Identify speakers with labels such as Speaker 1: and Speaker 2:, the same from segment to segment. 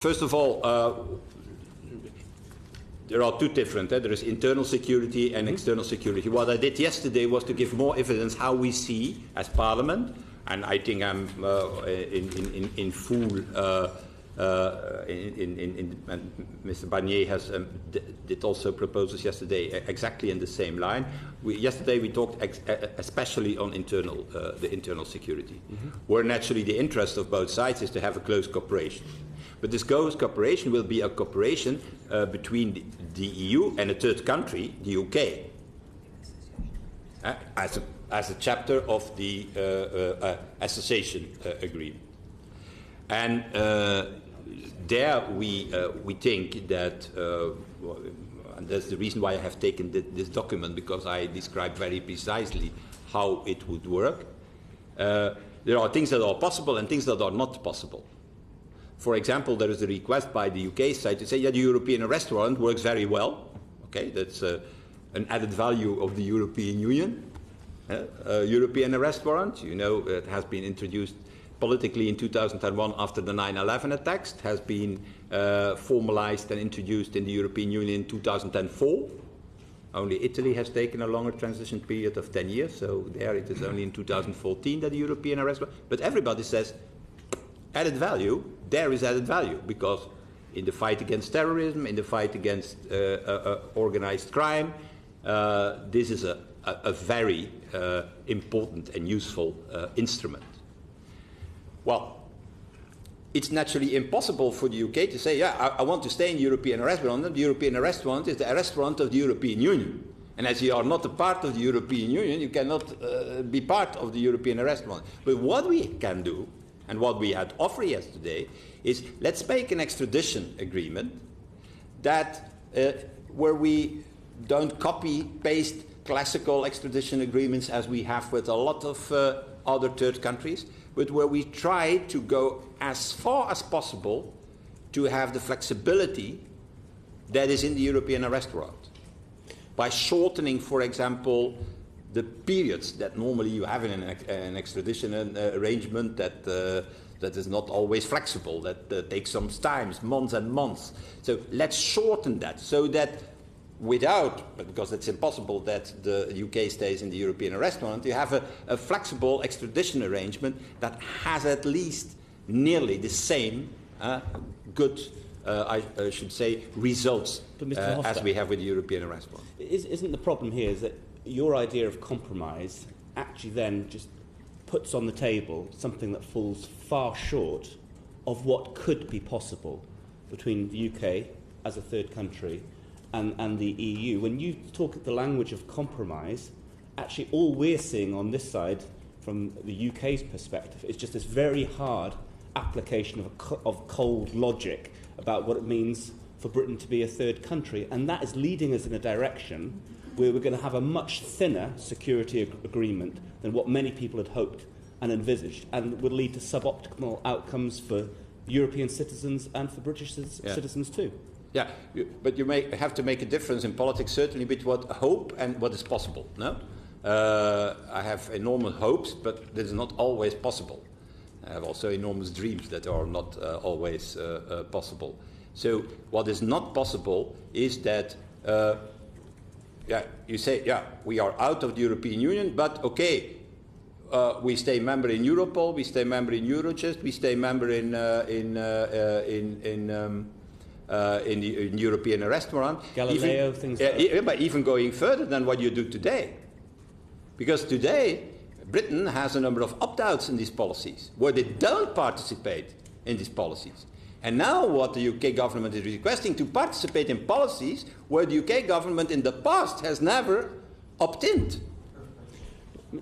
Speaker 1: First of all, there are two different. There is internal security and external security. What I did yesterday was to give more evidence how we see as Parliament, and I think I'm in full. And Mr. Barnier has did also proposes yesterday exactly in the same line. Yesterday we talked especially on the internal security, where naturally the interest of both sides is to have a close cooperation. But this close cooperation will be a cooperation between the EU and a third country, the UK, as a chapter of the association agreement. And there we think that, and that's the reason why I have taken this document, because I described very precisely how it would work. There are things that are possible and things that are not possible. For example, there is a request by the UK side to say, yeah, the European arrest warrant works very well. Okay, that's an added value of the European Union. European arrest warrant, you know, it has been introduced politically in 2001 after the 9/11 attacks. It has been formalized and introduced in the European Union in 2004. Only Italy has taken a longer transition period of 10 years, so there it is only in 2014 that the European arrest warrant. But everybody says, added value, there is added value, because in the fight against terrorism, in the fight against organized crime, this is a very important and useful instrument. Well, it's naturally impossible for the UK to say, yeah, I want to stay in the European arrest warrant, and the European arrest warrant is the arrest warrant of the European Union. And as you are not a part of the European Union, you cannot be part of the European arrest warrant. But what we can do, and what we had offered yesterday, is let's make an extradition agreement that where we don't copy-paste classical extradition agreements as we have with a lot of other third countries, but where we try to go as far as possible to have the flexibility that is in the European arrest warrant. By shortening, for example, the periods that normally you have in an extradition arrangement that is not always flexible, that takes some time, months and months. So let's shorten that so that because it's impossible that the UK stays in the European arrest warrant, you have a flexible extradition arrangement that has at least nearly the same good, I should say, results as we have with the European arrest warrant.
Speaker 2: Isn't the problem here is that your idea of compromise actually then just puts on the table something that falls far short of what could be possible between the UK as a third country and the EU? When you talk the language of compromise, actually all we're seeing on this side from the UK's perspective is just this very hard application of cold logic about what it means for Britain to be a third country, and that is leading us in a direction where we're going to have a much thinner security agreement than what many people had hoped and envisaged, and would lead to suboptimal outcomes for European citizens and for British citizens too.
Speaker 1: Yeah, but you have to make a difference in politics, certainly, between what hope and what is possible. No, I have enormous hopes, but this is not always possible. I have also enormous dreams that are not always possible. So what is not possible is that you say, yeah, we are out of the European Union, but okay, we stay member in Europol, we stay member in Eurojust, we stay member in the European arrest warrant.
Speaker 2: Galileo, things like that.
Speaker 1: But even going further than what you do today. Because today, Britain has a number of opt-outs in these policies, where they don't participate in these policies. And now what the UK government is requesting to participate in policies where the UK government in the past has never opted-in.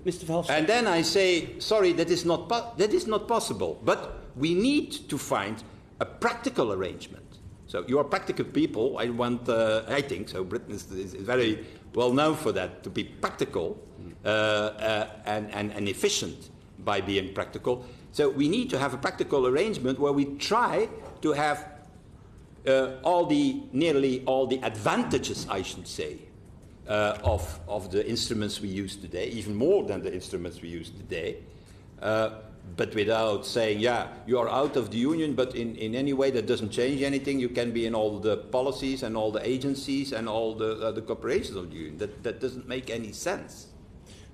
Speaker 2: Mr. Verhofstadt.
Speaker 1: And then I say, sorry, that is not possible. But we need to find a practical arrangement. So you are practical people. I think so. Britain is very well known for that, to be practical and efficient by being practical. So we need to have a practical arrangement where we try to have nearly all the advantages, I should say, of the instruments we use today, even more than the instruments we use today, but without saying, yeah, you are out of the union, but in any way that doesn't change anything. You can be in all the policies and all the agencies and all the corporations of the union. That doesn't make any sense.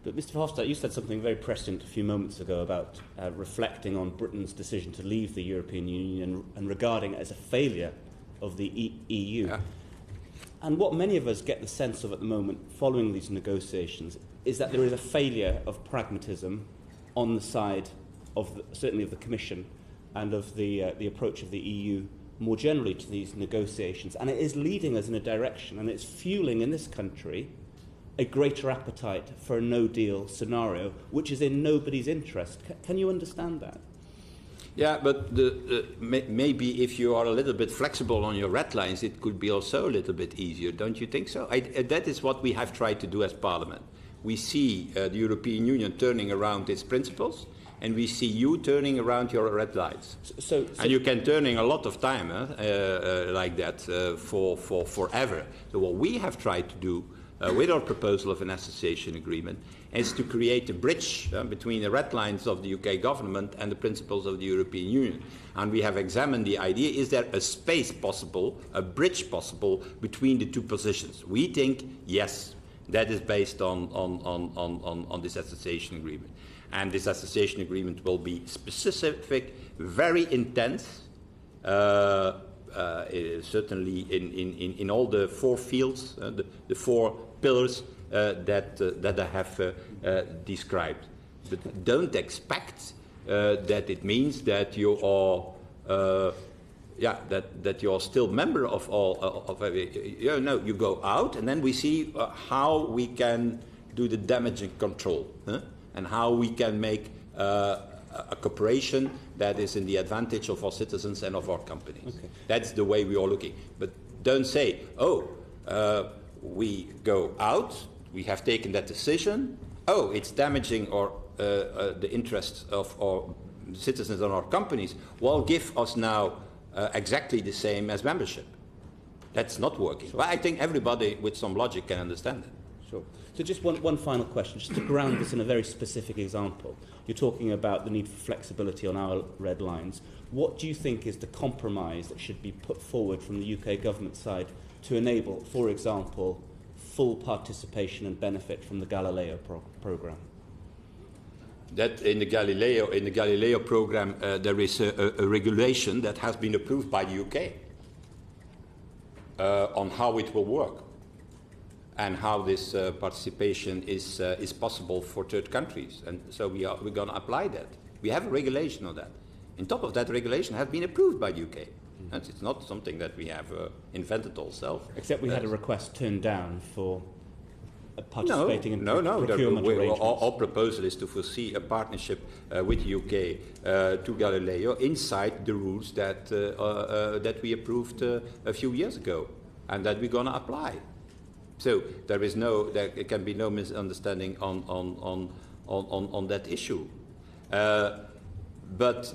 Speaker 2: But Mr. Verhofstadt, you said something very prescient a few moments ago about reflecting on Britain's decision to leave the European Union and regarding it as a failure of the EU.
Speaker 1: Yeah.
Speaker 2: And what many of us get the sense of at the moment, following these negotiations, is that there is a failure of pragmatism on the side of certainly of the Commission and of the approach of the EU more generally to these negotiations. And it is leading us in a direction, and it's fueling in this country a greater appetite for a no-deal scenario, which is in nobody's interest. Can you understand that?
Speaker 1: Yeah, but maybe if you are a little bit flexible on your red lines, it could be also a little bit easier, don't you think so? That is what we have tried to do as Parliament. We see the European Union turning around its principles, and we see you turning around your red lines. So and you can turning a lot of time like that for forever. So what we have tried to do with our proposal of an association agreement is to create a bridge between the red lines of the UK government and the principles of the European Union. And we have examined the idea, is there a space possible, a bridge possible between the two positions? We think yes, that is based on this association agreement. And this association agreement will be specific, very intense, certainly in all the four fields, the four pillars that I have described. But don't expect that it means that you are, that you are still member of all of every. No, you go out, and then we see how we can do the damage and control, and how we can make a cooperation that is in the advantage of our citizens and of our companies. Okay. That's the way we are looking. But don't say, we go out, we have taken that decision, it's damaging the interests of our citizens and our companies. Well, give us now exactly the same as membership. That's not working. Sure. But I think everybody with some logic can understand it.
Speaker 2: Sure. So just one final question, just to ground this in a very specific example. You're talking about the need for flexibility on our red lines. What do you think is the compromise that should be put forward from the UK government side to enable, for example, full participation and benefit from the Galileo programme?
Speaker 1: That in the Galileo programme, there is a regulation that has been approved by the UK on how it will work and how this participation is possible for third countries. And so we're going to apply that. We have a regulation on that. On top of that, regulation has been approved by the UK. Mm-hmm. It's not something that we have invented ourselves.
Speaker 2: Except we had a request turned down for participating in procurement arrangements.
Speaker 1: Our proposal is to foresee a partnership with the UK to Galileo inside the rules that we approved a few years ago and that we're going to apply. So there can be no misunderstanding on that issue. But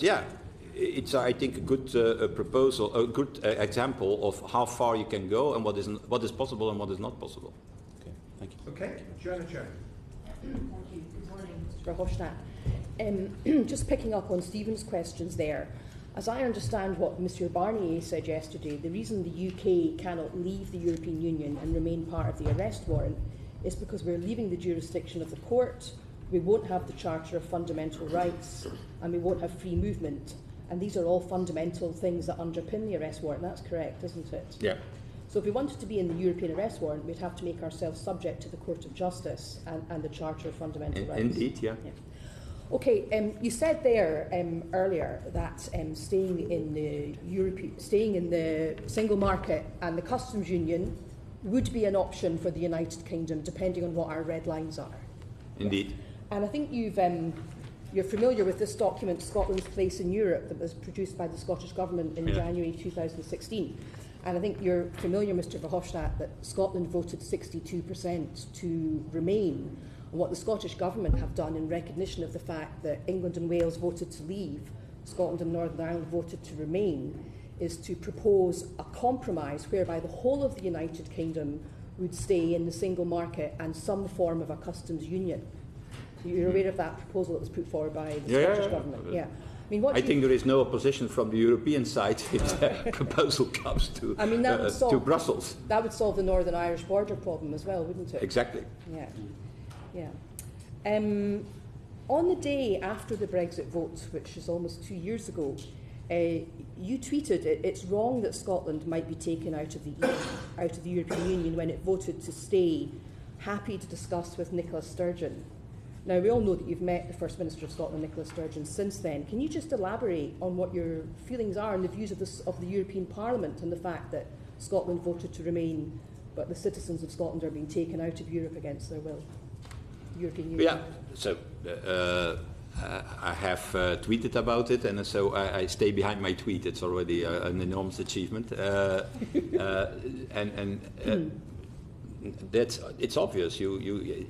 Speaker 1: yeah, it's I think a good proposal, a good example of how far you can go and what is possible and what is not possible.
Speaker 2: Okay, thank you.
Speaker 3: Okay, Joanna.
Speaker 4: Thank you. Good morning, Mr. Verhofstadt. Just picking up on Stephen's questions there. As I understand what Mr. Barnier said yesterday, the reason the UK cannot leave the European Union and remain part of the arrest warrant is because we're leaving the jurisdiction of the court, we won't have the Charter of Fundamental Rights, and we won't have free movement. And these are all fundamental things that underpin the arrest warrant. That's correct, isn't it?
Speaker 1: Yeah.
Speaker 4: So if we wanted to be in the European arrest warrant, we'd have to make ourselves subject to the Court of Justice and the Charter of Fundamental Rights.
Speaker 1: Indeed, yeah.
Speaker 4: Okay, you said there earlier that staying in the single market and the customs union would be an option for the United Kingdom, depending on what our red lines are.
Speaker 1: Indeed.
Speaker 4: And I think you're familiar with this document, Scotland's Place in Europe, that was produced by the Scottish Government in January 2016. And I think you're familiar, Mr. Verhofstadt, that Scotland voted 62% to remain. And what the Scottish Government have done in recognition of the fact that England and Wales voted to leave, Scotland and Northern Ireland voted to remain, is to propose a compromise whereby the whole of the United Kingdom would stay in the single market and some form of a customs union. You're aware of that proposal that was put forward by the Scottish Government? Yeah. I mean,
Speaker 1: I think there is no opposition from the European side if the proposal comes to, to Brussels.
Speaker 4: That would solve the Northern Irish border problem as well, wouldn't it?
Speaker 1: Exactly.
Speaker 4: Yeah. Yeah. On the day after the Brexit vote, which is almost 2 years ago, you tweeted it's wrong that Scotland might be taken out of the European Union when it voted to stay. Happy to discuss with Nicola Sturgeon. Now, we all know that you've met the First Minister of Scotland, Nicola Sturgeon, since then. Can you just elaborate on what your feelings are and the views of the European Parliament and the fact that Scotland voted to remain, but the citizens of Scotland are being taken out of Europe against their will? European Union.
Speaker 1: Yeah, so I have tweeted about it, and so I stay behind my tweet. It's already an enormous achievement. It's obvious.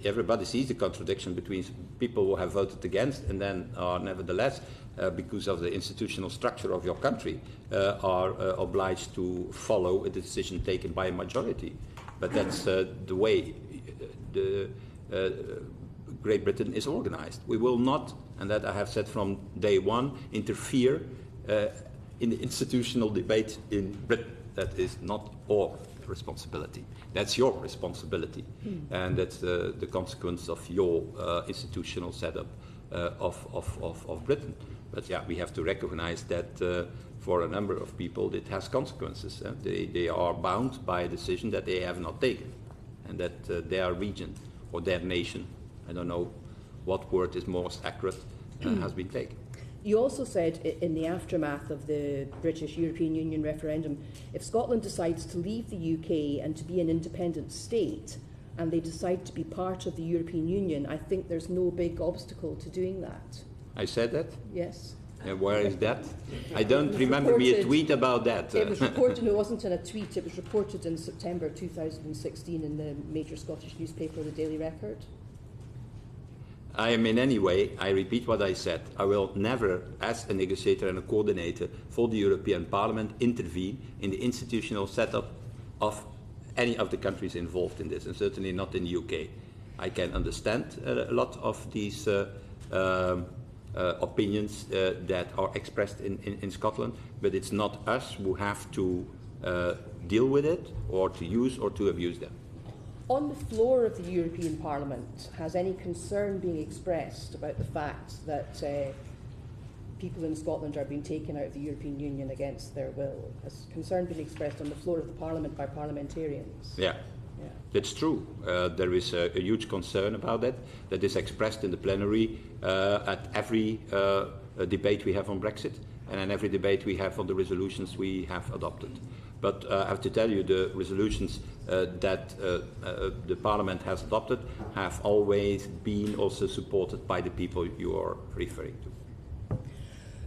Speaker 1: Everybody sees the contradiction between people who have voted against and then are nevertheless, because of the institutional structure of your country, are obliged to follow a decision taken by a majority. But that's the way Great Britain is organized. We will not, and that I have said from day one, interfere in the institutional debate in Britain. That is not our responsibility. That's your responsibility, and that's the consequence of your institutional setup of Britain. But yeah, we have to recognize that for a number of people it has consequences. They are bound by a decision that they have not taken, and that their region or their nation, I don't know what word is most accurate, has been taken.
Speaker 4: You also said in the aftermath of the British European Union referendum, if Scotland decides to leave the UK and to be an independent state, and they decide to be part of the European Union, I think there's no big obstacle to doing that.
Speaker 1: I said that?
Speaker 4: Yes.
Speaker 1: Where is that? I don't remember me a tweet about that.
Speaker 4: It was reported, no, it wasn't in a tweet, it was reported in September 2016 in the major Scottish newspaper, the Daily Record.
Speaker 1: I am in any way, I repeat what I said, I will never, as a negotiator and a coordinator for the European Parliament, intervene in the institutional setup of any of the countries involved in this, and certainly not in the UK. I can understand a lot of these opinions that are expressed in Scotland, but it's not us who have to deal with it, or to use or to abuse them.
Speaker 4: On the floor of the European Parliament, has any concern been expressed about the fact that people in Scotland are being taken out of the European Union against their will? Has concern been expressed on the floor of the Parliament by parliamentarians?
Speaker 1: Yeah. That's true. There is a huge concern about that. That is expressed in the plenary at every debate we have on Brexit, and in every debate we have on the resolutions we have adopted. But I have to tell you, the resolutions that the Parliament has adopted have always been also supported by the people you are referring to.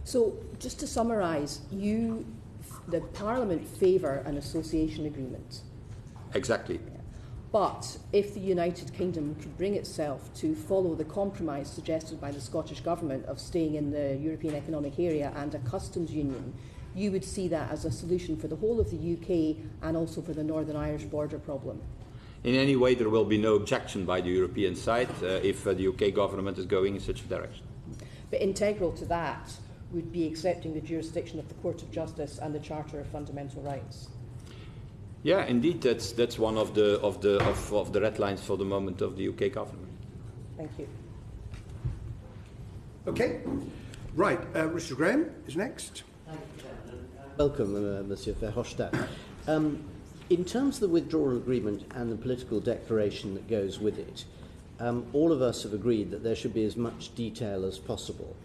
Speaker 4: So, just to summarise, the Parliament favour an association agreement.
Speaker 1: Exactly.
Speaker 4: But if the United Kingdom could bring itself to follow the compromise suggested by the Scottish Government of staying in the European Economic Area and a customs union, you would see that as a solution for the whole of the UK and also for the Northern Irish border problem?
Speaker 1: In any way, there will be no objection by the European side if the UK government is going in such a direction.
Speaker 4: But integral to that would be accepting the jurisdiction of the Court of Justice and the Charter of Fundamental Rights.
Speaker 1: Yeah, indeed, that's one of the red lines for the moment of the UK government.
Speaker 4: Thank you.
Speaker 3: Okay, right. Richard Graham is next.
Speaker 5: Welcome, Monsieur Verhofstadt. In terms of the withdrawal agreement and the political declaration that goes with it, all of us have agreed that there should be as much detail as possible.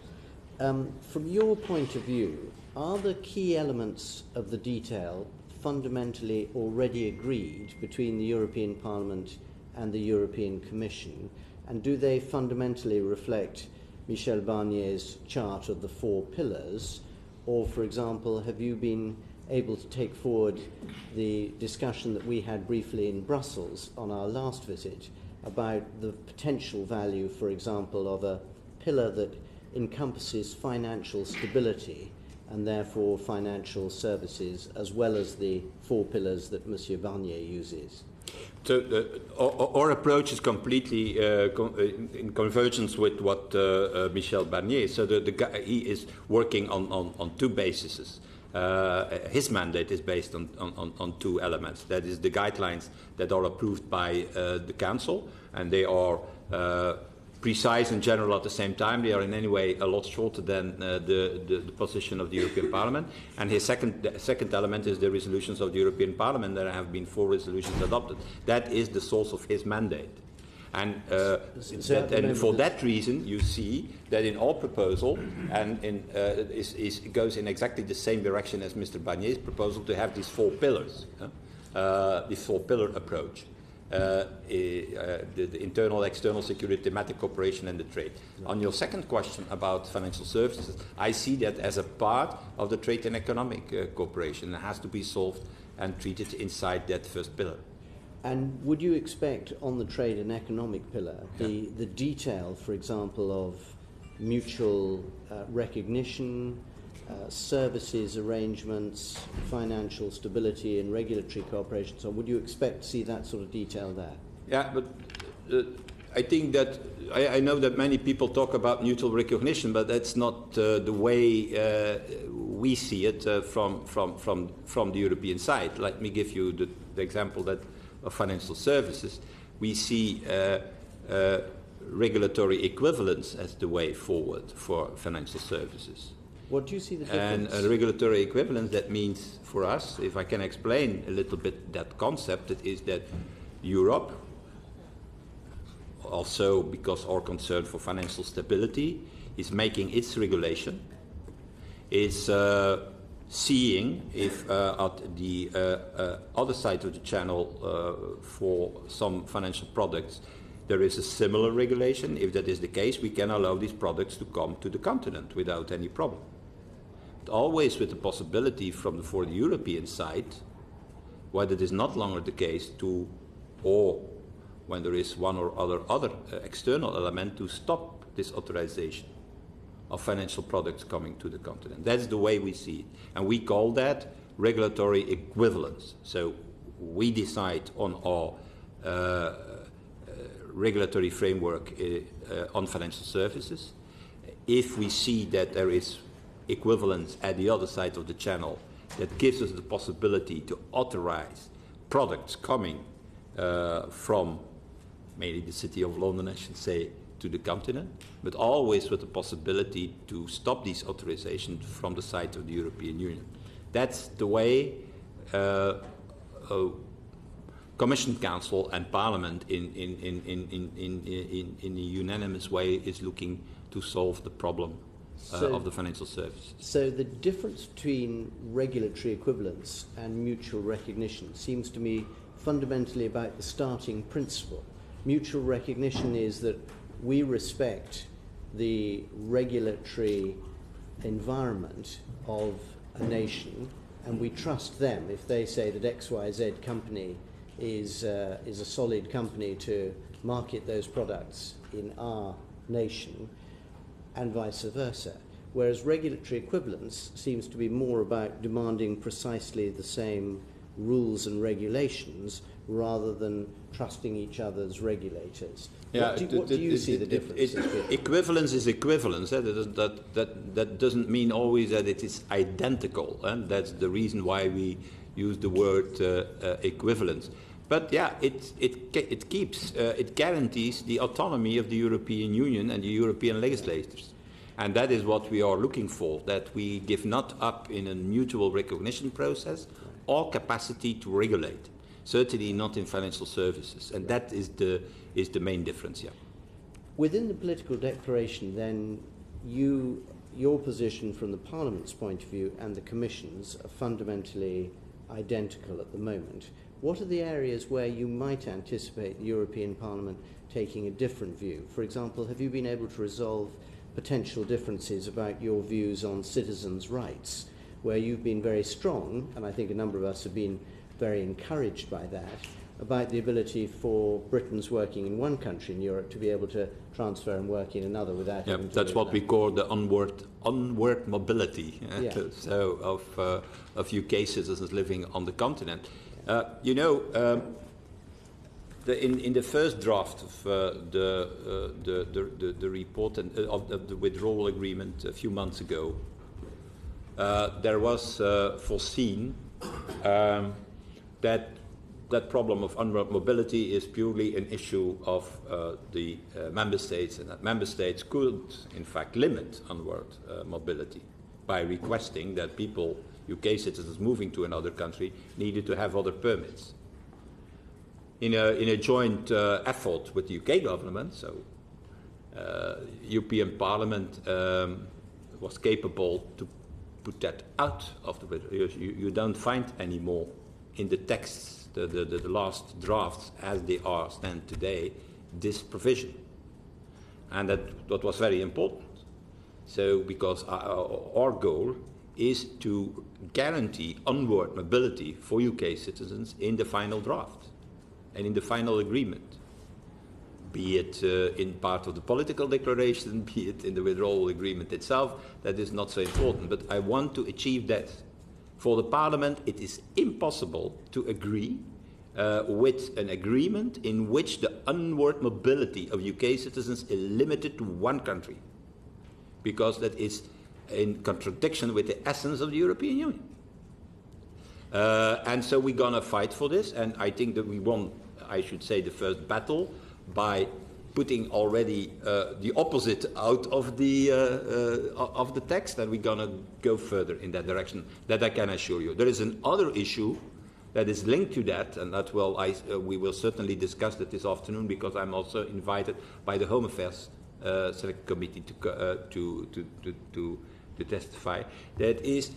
Speaker 5: From your point of view, are the key elements of the detail fundamentally already agreed between the European Parliament and the European Commission, and do they fundamentally reflect Michel Barnier's chart of the 4 pillars? Or, for example, have you been able to take forward the discussion that we had briefly in Brussels on our last visit about the potential value, for example, of a pillar that encompasses financial stability and therefore financial services, as well as the 4 pillars that Monsieur Barnier uses?
Speaker 1: So our approach is completely in convergence with what Michel Barnier. So he is working on two bases. His mandate is based on two elements. That is the guidelines that are approved by the Council, and they are precise and general at the same time. They are in any way a lot shorter than the position of the European Parliament. And his second element is the resolutions of the European Parliament. There have been 4 resolutions adopted. That is the source of his mandate. And, and for that reason, you see that in our proposal, and it goes in exactly the same direction as Mr. Barnier's proposal to have these 4 pillars, this 4-pillar approach. The internal, external security, thematic cooperation and the trade. On your second question about financial services, I see that as a part of the trade and economic cooperation. It has to be solved and treated inside that first pillar.
Speaker 5: And would you expect on the trade and economic pillar the detail, for example, of mutual recognition, services arrangements, financial stability and regulatory cooperation, so would you expect to see that sort of detail there?
Speaker 1: Yeah, but I think that I know that many people talk about mutual recognition, but that's not the way we see it from the European side. Let me give you the example that of financial services. We see regulatory equivalence as the way forward for financial services.
Speaker 5: What do you see the difference?
Speaker 1: And regulatory equivalence, that means for us, if I can explain a little bit that concept, it is that Europe, also because our concern for financial stability, is making its regulation, is seeing if at the other side of the channel for some financial products there is a similar regulation. If that is the case, we can allow these products to come to the continent without any problem. But always with the possibility for the European side, where that is not longer the case, or when there is one or other external element, to stop this authorization of financial products coming to the continent. That's the way we see it. And we call that regulatory equivalence. So we decide on our regulatory framework on financial services. If we see that there is equivalence at the other side of the channel, that gives us the possibility to authorize products coming from mainly the City of London, I should say, to the continent, but always with the possibility to stop these authorizations from the side of the European Union. That's the way Commission, Council and Parliament in a unanimous way is looking to solve the problem of the financial services.
Speaker 5: So the difference between regulatory equivalence and mutual recognition seems to me fundamentally about the starting principle. Mutual recognition is that we respect the regulatory environment of a nation and we trust them if they say that XYZ company is a solid company to market those products in our nation and vice versa. Whereas regulatory equivalence seems to be more about demanding precisely the same rules and regulations rather than trusting each other's regulators.
Speaker 1: Yeah,
Speaker 5: what do you see the difference?
Speaker 1: Equivalence is equivalence. That doesn't mean always that it is identical. And that's the reason why we use the word equivalence. But yeah, it guarantees the autonomy of the European Union and the European legislators. And that is what we are looking for, that we give not up in a mutual recognition process or capacity to regulate. Certainly not in financial services. And that is the main difference, yeah.
Speaker 5: Within the political declaration, then, your position from the Parliament's point of view and the Commission's are fundamentally identical at the moment. What are the areas where you might anticipate the European Parliament taking a different view? For example, have you been able to resolve potential differences about your views on citizens' rights, where you've been very strong, and I think a number of us have been very encouraged by that, about the ability for Britons working in one country in Europe to be able to transfer and work in another without having to
Speaker 1: that's what we call the onward mobility. So of UK citizens living on the continent. in the first draft of the report and of the withdrawal agreement a few months ago, there was foreseen that problem of onward mobility is purely an issue of the member states, and that member states could, in fact, limit onward mobility by requesting that people, UK citizens moving to another country, needed to have other permits. In a joint effort with the UK government, so European Parliament was capable to put that out of the you don't find anymore in the texts, the last drafts as they stand today, this provision. And that was very important. So because our goal is to guarantee onward mobility for UK citizens in the final draft and in the final agreement, be it in part of the political declaration, be it in the withdrawal agreement itself. That is not so important, but I want to achieve that. For the Parliament, it is impossible to agree with an agreement in which the onward mobility of UK citizens is limited to one country, because that is in contradiction with the essence of the European Union. And so we're going to fight for this, and I think that we won, I should say, the first battle by putting already the opposite out of the text, and we're going to go further in that direction. That I can assure you. There is another issue that is linked to that, and that we will certainly discuss that this afternoon, because I'm also invited by the Home Affairs Select Committee to testify. That is,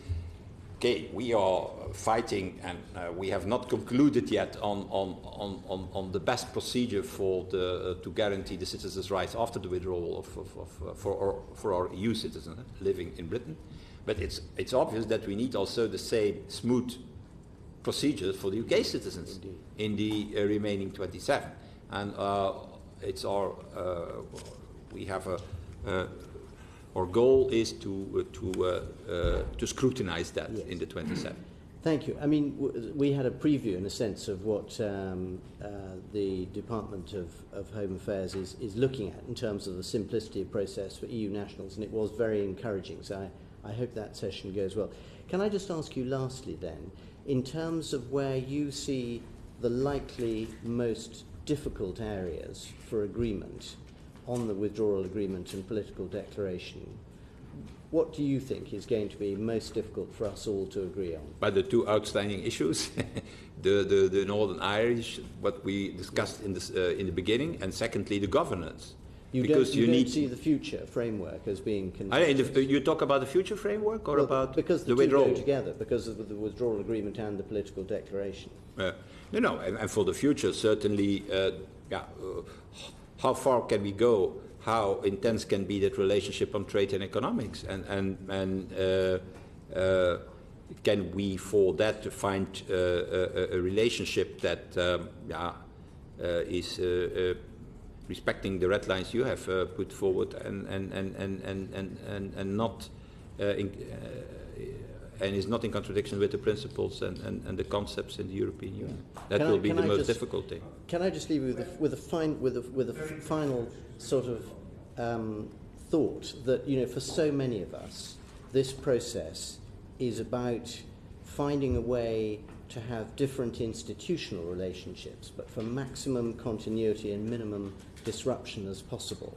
Speaker 1: okay, we are fighting, and we have not concluded yet on the best procedure for to guarantee the citizens' rights after the withdrawal for our EU citizens living in Britain. But it's obvious that we need also the same smooth procedures for the UK citizens. Indeed. In the remaining 27, and it's our we have our goal is to scrutinize that. Yes. In the 27.
Speaker 5: Thank you. I mean, we had a preview, in a sense, of what the Department of Home Affairs is looking at in terms of the simplicity of process for EU nationals, and it was very encouraging. So I hope that session goes well. Can I just ask you lastly then, in terms of where you see the likely most difficult areas for agreement on the withdrawal agreement and political declaration, what do you think is going to be most difficult for us all to agree on?
Speaker 1: By the two outstanding issues, the Northern Irish, what we discussed in the beginning, and secondly, the governance.
Speaker 5: You don't see the future framework as being
Speaker 1: you talk about the future framework, or about
Speaker 5: because
Speaker 1: the withdrawal?
Speaker 5: Two go together, because of the withdrawal agreement and the political declaration.
Speaker 1: No, and for the future, certainly, how far can we go? How intense can be that relationship on trade and economics? And can we, for that, to find a relationship that is respecting the red lines you have put forward, and not and is not in contradiction with the principles and the concepts in the European Union. That will be the most difficult thing.
Speaker 5: Can I just leave you with a final sort of thought that, you know, for so many of us, this process is about finding a way to have different institutional relationships, but for maximum continuity and minimum disruption as possible,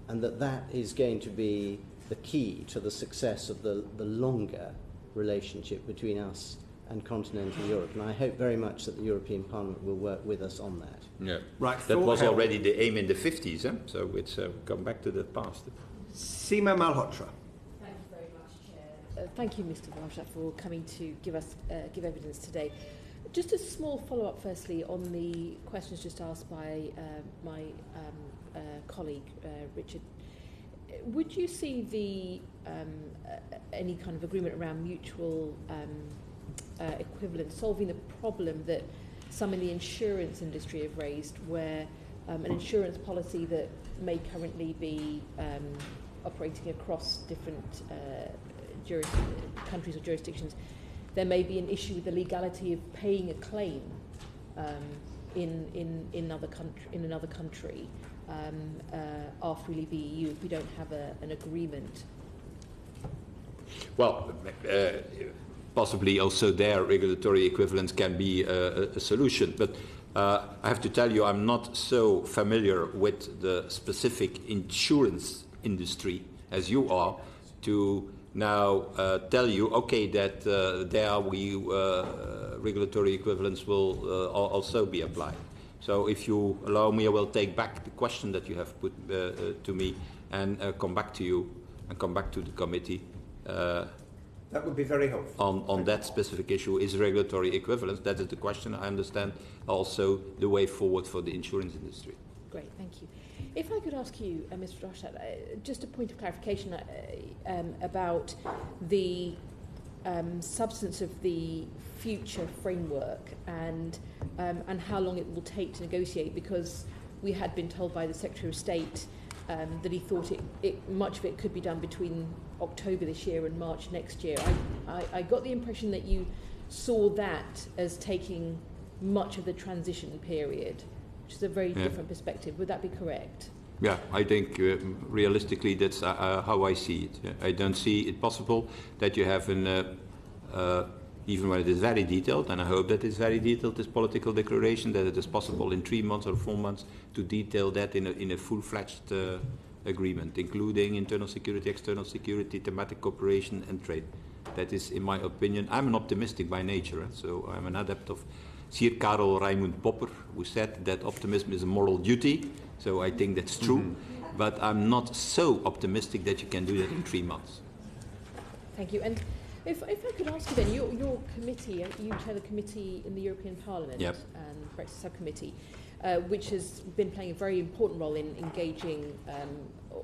Speaker 5: and that is going to be the key to the success of the longer relationship between us and continental Europe. And I hope very much that the European Parliament will work with us on that.
Speaker 1: Yeah, right. That was already the aim in the 50s, so it's come back to the past.
Speaker 3: Seema Malhotra.
Speaker 4: Thank you very much, Chair. Thank you, Mr. Verhofstadt, for coming to give evidence today. Just a small follow-up, firstly, on the questions just asked by my colleague, Richard. Would you see any kind of agreement around mutual equivalence solving the problem that some in the insurance industry have raised, where an insurance policy that may currently be operating across different countries or jurisdictions, there may be an issue with the legality of paying a claim in another country after we leave the EU if we don't have an agreement?
Speaker 1: Well, possibly also there regulatory equivalence can be a solution. But I have to tell you, I'm not so familiar with the specific insurance industry as you are to now tell you, okay, that there regulatory equivalence will also be applied. So if you allow me, I will take back the question that you have put to me and come back to you and come back to the committee.
Speaker 3: That would be very helpful.
Speaker 1: On that specific issue, is regulatory equivalence. That is the question. I understand also the way forward for the insurance industry.
Speaker 4: Great, thank you. If I could ask you, Mr. Verhofstadt, just a point of clarification about the substance of the future framework and how long it will take to negotiate, because we had been told by the Secretary of State that he thought much of it could be done between October this year and March next year. I got the impression that you saw that as taking much of the transition period, which is a very different perspective. Would that be correct?
Speaker 1: Yeah, I think realistically that's how I see it. Yeah. I don't see it possible that you have even when it is very detailed, and I hope that it's very detailed, this political declaration, that it is possible in 3 months or 4 months to detail that in a full-fledged agreement, including internal security, external security, thematic cooperation and trade. That is, in my opinion, I'm an optimistic by nature, so I'm an adept of Sir Karel Raimund Popper, who said that optimism is a moral duty, so I think that's true, but I'm not so optimistic that you can do that in 3 months.
Speaker 4: Thank you. And if I could ask you then, your committee, you chair the committee in the European Parliament,
Speaker 1: yep,
Speaker 4: and Brexit subcommittee, which has been playing a very important role in engaging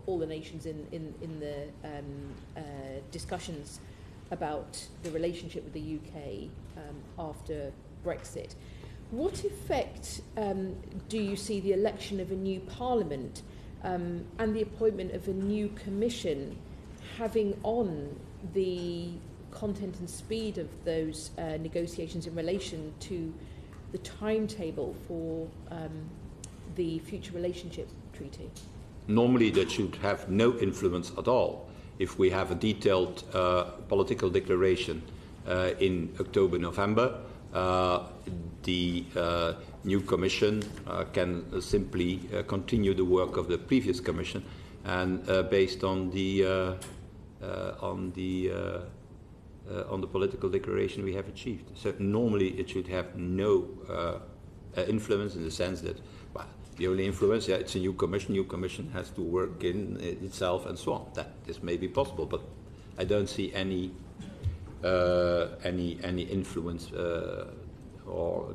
Speaker 4: all the nations in the discussions about the relationship with the UK after Brexit. What effect do you see the election of a new Parliament and the appointment of a new Commission having on the content and speed of those negotiations in relation to the timetable for the future relationship treaty?
Speaker 1: Normally that should have no influence at all. If we have a detailed political declaration in October, November, the new Commission can simply continue the work of the previous Commission, and based on the political declaration we have achieved. So normally it should have no influence, in the sense that, well, the only influence, yeah, it's a new Commission has to work in itself and so on. This may be possible, but I don't see any influence or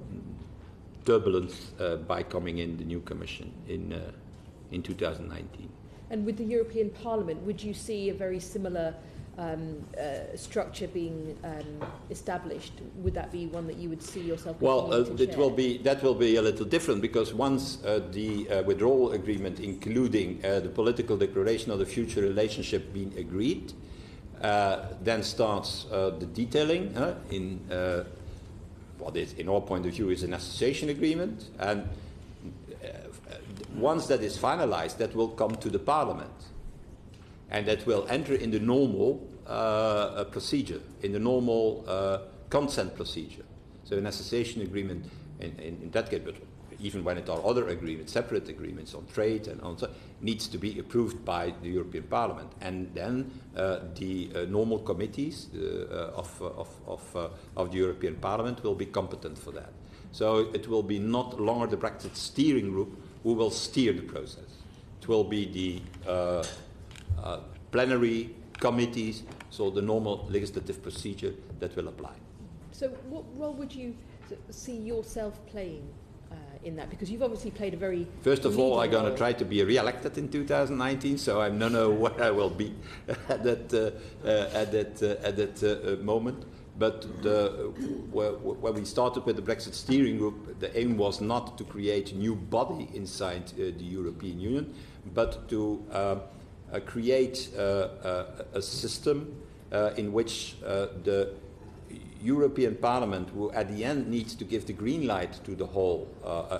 Speaker 1: turbulence by coming in the new Commission in 2019.
Speaker 4: And with the European Parliament, would you see a very similar structure being established? Would that be one that you would see yourself?
Speaker 1: Well, that will be a little different, because once the withdrawal agreement, including the political declaration of the future relationship, being agreed, then starts the detailing in what is, in our point of view, is an association agreement, and once that is finalized, that will come to the Parliament, and that will enter in the normal procedure, in the normal consent procedure. So an association agreement in that case, but even when it are other agreements, separate agreements on trade and on so, needs to be approved by the European Parliament, and then the normal committees of the European Parliament will be competent for that. So it will be not longer the Brexit steering group who will steer the process. It will be the plenary committees, so the normal legislative procedure that will apply.
Speaker 4: So what role would you see yourself playing in that? Because you've obviously played a very
Speaker 1: First of all, I'm going to
Speaker 4: role.
Speaker 1: try to be re-elected in 2019, so I don't know where I will be at that moment. But when we started with the Brexit steering group, the aim was not to create a new body inside the European Union, but to create a system in which the European Parliament, who at the end needs to give the green light to the whole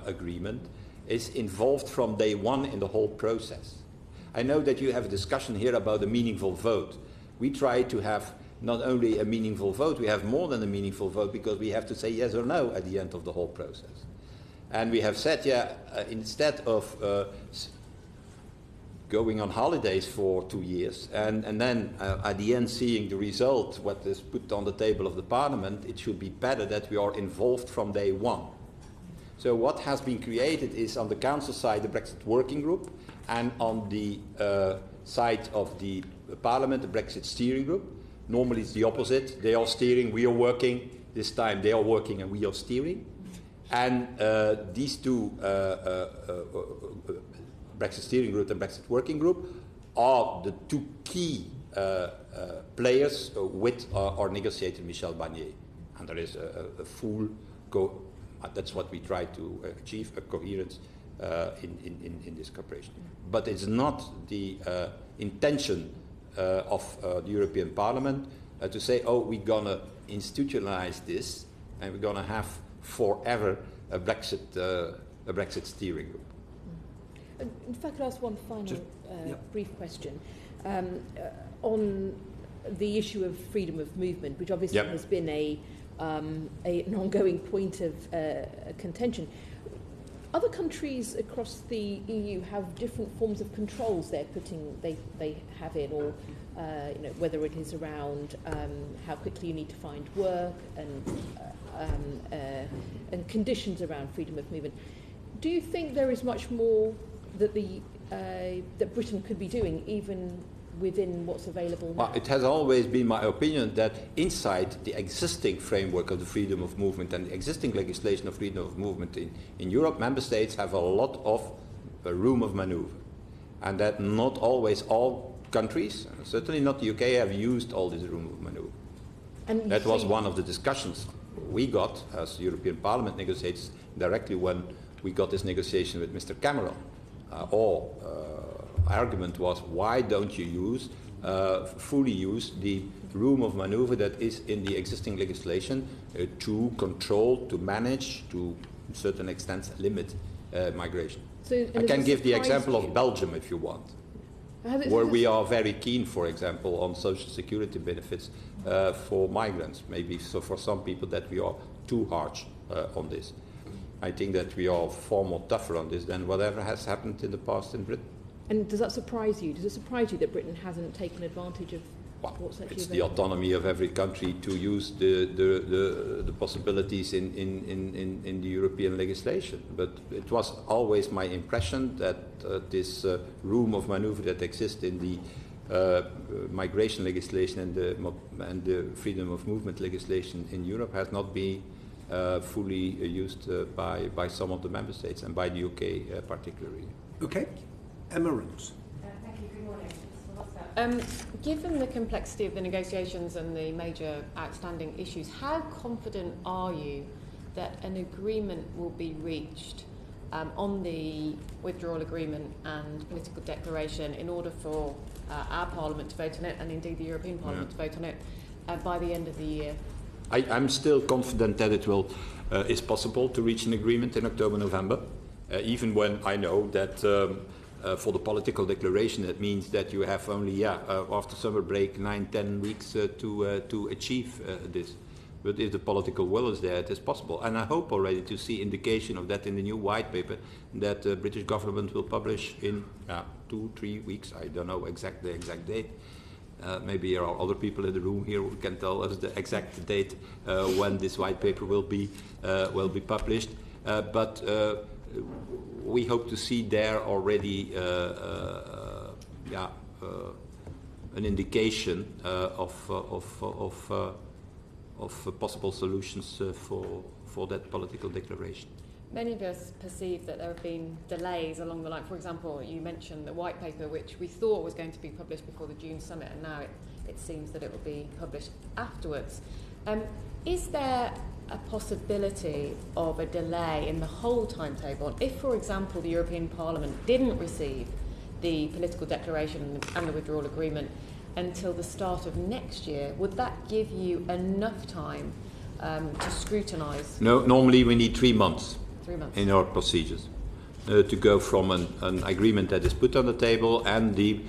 Speaker 1: agreement, is involved from day one in the whole process. I know that you have a discussion here about a meaningful vote. We try to have not only a meaningful vote, we have more than a meaningful vote, because we have to say yes or no at the end of the whole process. And we have said, instead of going on holidays for 2 years and then at the end seeing the result, what is put on the table of the Parliament, it should be better that we are involved from day one. So what has been created is on the Council side the Brexit Working Group, and on the side of the Parliament the Brexit Steering Group. Normally it's the opposite. They are steering, we are working. This time they are working and we are steering. And these two, Brexit Steering Group and Brexit Working Group, are the two key players with our negotiator Michel Barnier. And there is a full, that's what we try to achieve, a coherence in this cooperation. But it's not the intention of the European Parliament to say, oh, we're going to institutionalize this and we're going to have forever a Brexit steering group.
Speaker 4: If I could ask one final brief question on the issue of freedom of movement, which obviously has been an ongoing point of contention. Other countries across the EU have different forms of controls they have in, or whether it is around how quickly you need to find work and conditions around freedom of movement. Do you think there is much more that that Britain could be doing, even within what's available now?
Speaker 1: Well, it has always been my opinion that inside the existing framework of the freedom of movement and the existing legislation of freedom of movement in Europe, member states have a lot of room of maneuver. And that not always all countries, certainly not the UK, have used all this room of maneuver. And that was one of the discussions we got as European Parliament negotiators directly when we got this negotiation with Mr. Cameron. Argument was, why don't you fully use the room of maneuver that is in the existing legislation to control, to manage, to a certain extent limit migration. So, I can give the example of Belgium if you want, where we are very keen, for example, on social security benefits for migrants. Maybe so for some people that we are too harsh on this. I think that we are far more tougher on this than whatever has happened in the past in Britain.
Speaker 4: And does that surprise you? Does it surprise you that Britain hasn't taken advantage of what's actually
Speaker 1: it's
Speaker 4: available?
Speaker 1: the autonomy of every country to use the possibilities in the European legislation. But it was always my impression that this room of maneuver that exists in the migration legislation and the freedom of movement legislation in Europe has not been fully used by some of the member states and by the UK particularly.
Speaker 3: Okay. Emma Roots.
Speaker 6: Thank you. Good morning. Given the complexity of the negotiations and the major outstanding issues, how confident are you that an agreement will be reached on the withdrawal agreement and political declaration in order for our Parliament to vote on it, and indeed the European Parliament to vote on it, by the end of the year?
Speaker 1: I'm still confident that it is possible to reach an agreement in October, November, even when I know that for the political declaration it means that you have only, after summer break, 9-10 weeks to achieve this. But if the political will is there, it is possible. And I hope already to see indication of that in the new white paper that the British government will publish in 2-3 weeks. I don't know the exact date. Maybe there are other people in the room here who can tell us the exact date when this white paper will be published. But we hope to see there already an indication of possible solutions for that political declaration.
Speaker 6: Many of us perceive that there have been delays along the line. For example, you mentioned the white paper, which we thought was going to be published before the June summit, and now it seems that it will be published afterwards. Is there a possibility of a delay in the whole timetable? If, for example, the European Parliament didn't receive the political declaration and the withdrawal agreement until the start of next year, would that give you enough time to scrutinise?
Speaker 1: No, normally we need 3 months.
Speaker 6: 3 months.
Speaker 1: In our procedures to go from an agreement that is put on the table and the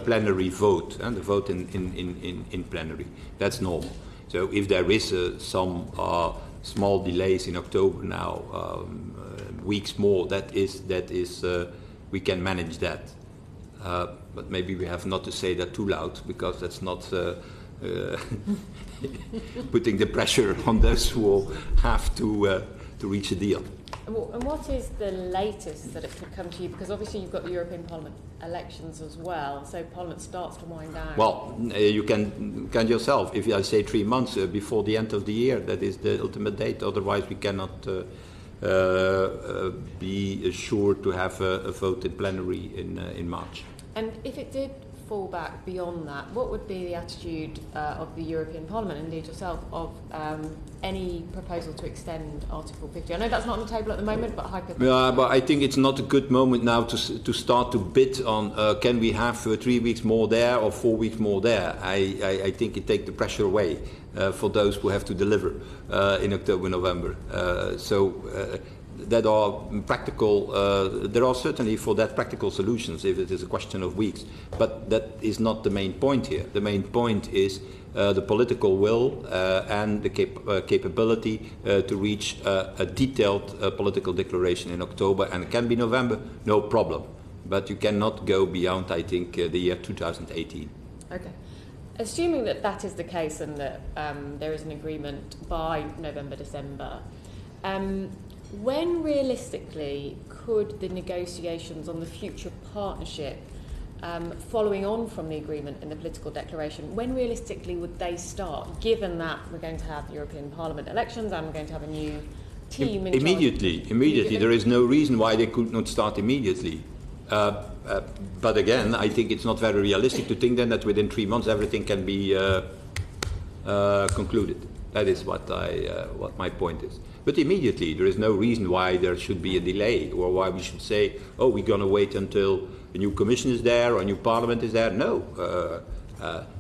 Speaker 1: plenary vote, and the vote in plenary. That's normal. So if there is some small delays in October now, weeks more, that is we can manage that. But maybe we have not to say that too loud, because that's not putting the pressure on those who will have to reach a deal.
Speaker 6: And what is the latest that it could come to you? Because obviously you've got the European Parliament elections as well, so Parliament starts to wind down.
Speaker 1: Well, you can count yourself. If I say 3 months before the end of the year, that is the ultimate date. Otherwise, we cannot be sure to have a vote in plenary in March.
Speaker 6: And if it did fall back beyond that, what would be the attitude of the European Parliament, and indeed yourself, of any proposal to extend Article 50? I know that's not on the table at the moment, but hypothetically.
Speaker 1: Yeah, but I think it's not a good moment now to start to bid on can we have 3 weeks more there or 4 weeks more there. I think it takes the pressure away for those who have to deliver in October, November. That are practical, there are certainly for that practical solutions if it is a question of weeks, but that is not the main point here. The main point is the political will and the capability to reach a detailed political declaration in October, and it can be November, no problem. But you cannot go beyond, I think, the year 2018.
Speaker 6: Okay. Assuming that that is the case and that there is an agreement by November, December, when realistically could the negotiations on the future partnership, following on from the agreement in the political declaration, when realistically would they start, given that we're going to have European Parliament elections and we're going to have a new team in
Speaker 1: Immediately. There is no reason why they could not start immediately. But again, I think it's not very realistic to think then that within 3 months everything can be concluded. That is what my point is. But immediately, there is no reason why there should be a delay, or why we should say, oh, we're going to wait until a new commission is there or a new parliament is there. No.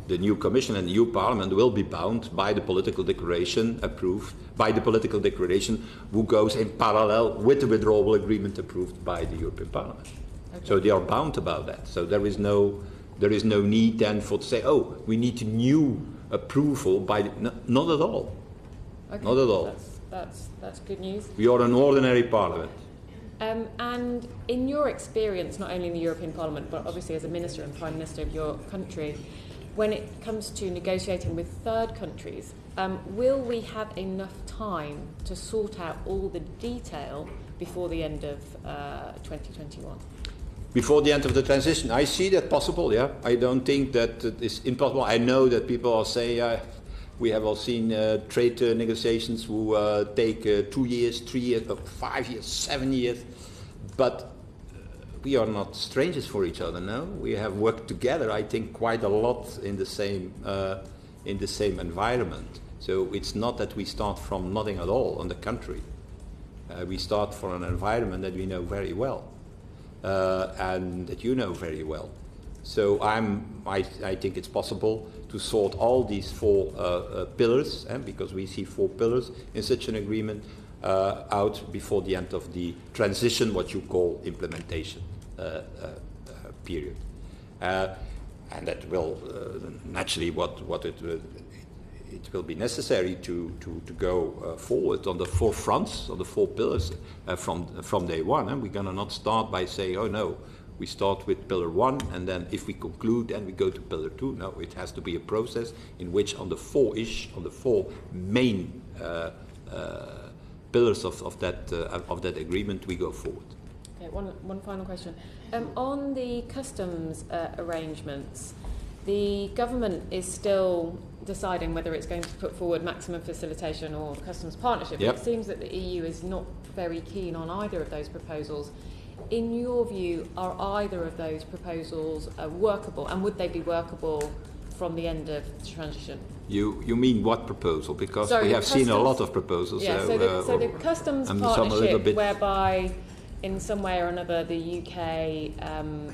Speaker 1: The new commission and the new parliament will be bound by the political declaration approved, by the political declaration who goes in parallel with the withdrawal agreement approved by the European Parliament. Okay. So they are bound about that. So there is no need then for to say, oh, we need a new approval by not at all.
Speaker 6: Okay.
Speaker 1: Not at all.
Speaker 6: That's good news.
Speaker 1: We are an ordinary parliament.
Speaker 6: And in your experience, not only in the European Parliament, but obviously as a minister and prime minister of your country, when it comes to negotiating with third countries, will we have enough time to sort out all the detail before the end of 2021?
Speaker 1: Before the end of the transition, I see that possible, yeah. I don't think that it is impossible. I know that people are saying, we have all seen trade negotiations who take 2 years, 3 years, 5 years, 7 years. But we are not strangers for each other, no? We have worked together, I think, quite a lot in the same environment. So it's not that we start from nothing at all, on the contrary. We start from an environment that we know very well. And that you know very well. So I think it's possible to sort all these 4 pillars, because we see 4 pillars in such an agreement, out before the end of the transition, what you call implementation period. And that will naturally it will be necessary to go forward on the 4 fronts, on the 4 pillars from day one. We're going to not start by saying, oh no, we start with pillar 1 and then if we conclude then we go to pillar 2. No, it has to be a process in which on the 4 main pillars of that agreement we go forward.
Speaker 6: Okay, one final question. On the customs arrangements, the government is still deciding whether it's going to put forward maximum facilitation or customs partnership.
Speaker 1: Yep.
Speaker 6: It seems that the EU is not very keen on either of those proposals. In your view, are either of those proposals workable, and would they be workable from the end of the transition?
Speaker 1: You mean what proposal? Because we have seen a lot of proposals.
Speaker 6: Yeah, so the customs partnership, whereby in some way or another the UK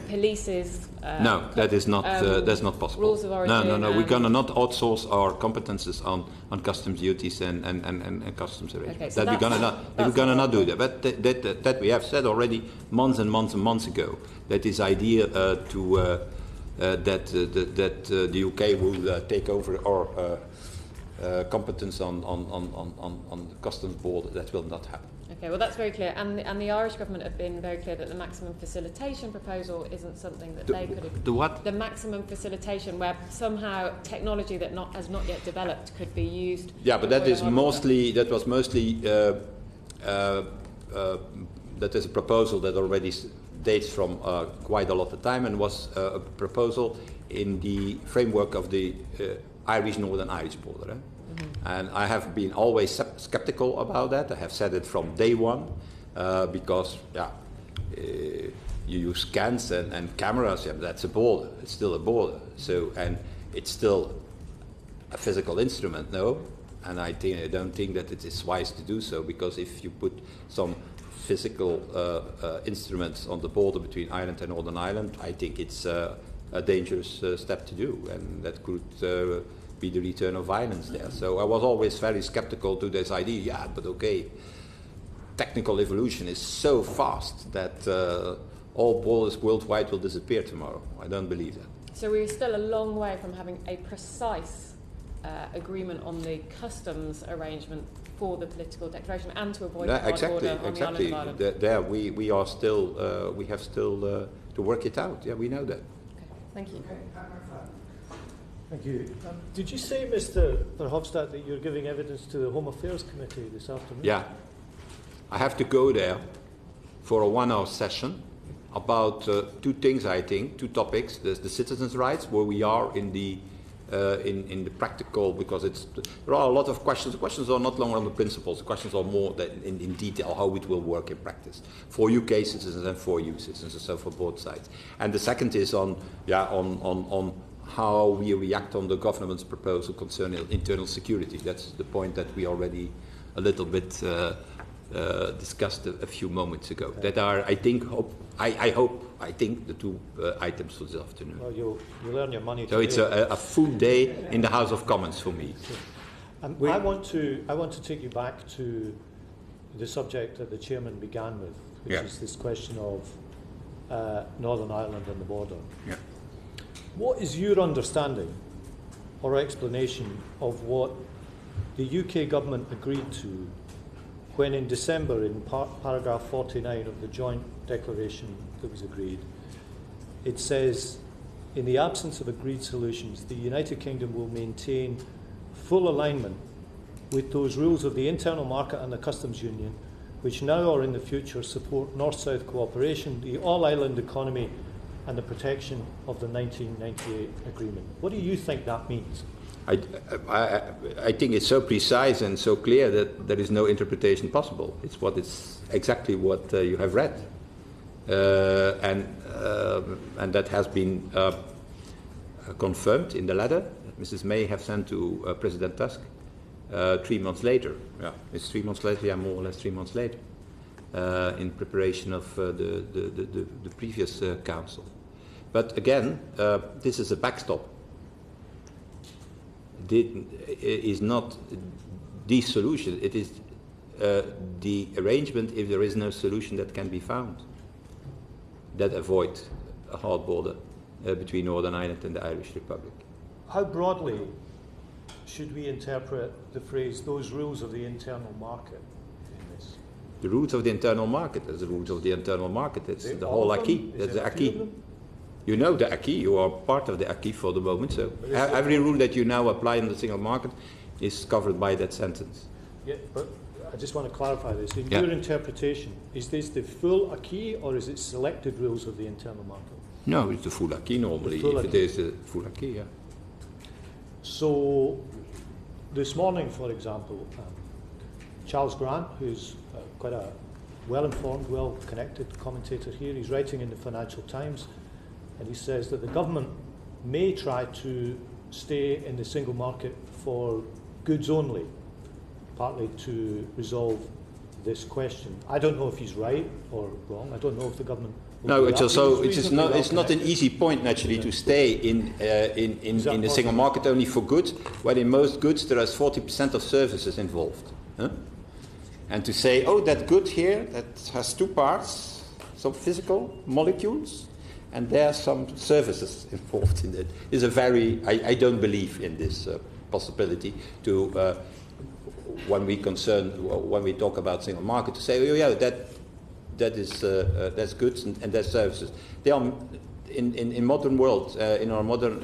Speaker 6: polices?
Speaker 1: No, that is not. That's not possible.
Speaker 6: Rules of origin.
Speaker 1: No. We're gonna not outsource our competences on customs duties and customs arrangements.
Speaker 6: Okay, so
Speaker 1: that we're gonna not do that. But that we have said already months and months and months ago. That this idea that the UK will take over our competence on the customs border, that will not happen.
Speaker 6: Okay, well that's very clear, and the Irish government have been very clear that the maximum facilitation proposal isn't something that they could have.
Speaker 1: The what?
Speaker 6: The maximum facilitation, where somehow technology that has not yet developed could be used.
Speaker 1: Yeah, but that was mostly that is a proposal that already dates from quite a lot of time and was a proposal in the framework of the Northern Irish border. And I have been always skeptical about that. I have said it from day one because you use scans and cameras. Yeah, that's a border. It's still a border. So, and it's still a physical instrument, no. And I don't think that it is wise to do so, because if you put some physical instruments on the border between Ireland and Northern Ireland, I think it's a dangerous step to do, and that could be the return of violence there. So I was always very skeptical to this idea. Yeah, but okay, technical evolution is so fast that all borders worldwide will disappear tomorrow. I don't believe that.
Speaker 6: So we're still a long way from having a precise agreement on the customs arrangement for the political declaration and to avoid the hard border on the island of Ireland.
Speaker 1: There we are still we have still to work it out. Yeah, we know that.
Speaker 6: Okay, thank you.
Speaker 7: Thank you. Did you say, Mr. Verhofstadt, that you're giving evidence to the Home Affairs Committee this afternoon?
Speaker 1: Yeah. I have to go there for a 1-hour session about two things, I think, two topics. There's the citizens' rights, where we are in the practical, because there are a lot of questions. The questions are not longer on the principles. The questions are more in detail how it will work in practice for UK citizens and for EU citizens, and so for both sides. And the second is on how we react on the government's proposal concerning internal security. That's the point that we already a little bit discussed a few moments ago. Okay. That are, I think, I think the two items for this afternoon.
Speaker 7: Well, you'll earn your money.
Speaker 1: So it's a full day in the House of Commons for me.
Speaker 7: I want to take you back to the subject that the chairman began with, which is this question of Northern Ireland and the border.
Speaker 1: Yeah.
Speaker 7: What is your understanding or explanation of what the UK government agreed to when in December, in paragraph 49 of the joint declaration that was agreed, it says, in the absence of agreed solutions, the United Kingdom will maintain full alignment with those rules of the internal market and the customs union, which now or in the future support North-South cooperation, the all-island economy, and the protection of the 1998 agreement. What do you think that means?
Speaker 1: I think it's so precise and so clear that there is no interpretation possible. It's exactly what you have read, and that has been confirmed in the letter that Mrs. May have sent to President Tusk 3 months later. Yeah, it's 3 months later. Yeah, more or less 3 months later, in preparation of the previous council. But again, this is a backstop. It is not the solution. It is the arrangement if there is no solution that can be found that avoid a hard border between Northern Ireland and the Irish Republic.
Speaker 7: How broadly should we interpret the phrase, those rules of the internal market in this?
Speaker 1: The rules of the internal market. There's the rules of the internal market. It's the whole acquis. That's the acquis. You know the acquis. You are part of the acquis for the moment. So every rule that you now apply in the single market is covered by that sentence.
Speaker 7: Yeah, but I just want to clarify this. In your interpretation, is this the full acquis or is it selected rules of the internal market?
Speaker 1: No, it's the full acquis normally. If it is the full acquis, yeah.
Speaker 7: So this morning, for example, Charles Grant, who's quite a well-informed, well-connected commentator here, he's writing in the Financial Times, and he says that the government may try to stay in the single market for goods only, partly to resolve this question. I don't know if he's right or wrong. I don't know if the government.
Speaker 1: No, it's also it's not an easy point naturally to stay in the single market only for goods, when in most goods there is 40% of services involved. Huh? And to say, oh, that good here that has two parts, some physical molecules, and there are some services involved in it, is a very. I don't believe in this possibility to. When we talk about single market, to say, oh yeah, that's goods and that's services. They are in modern world, in our modern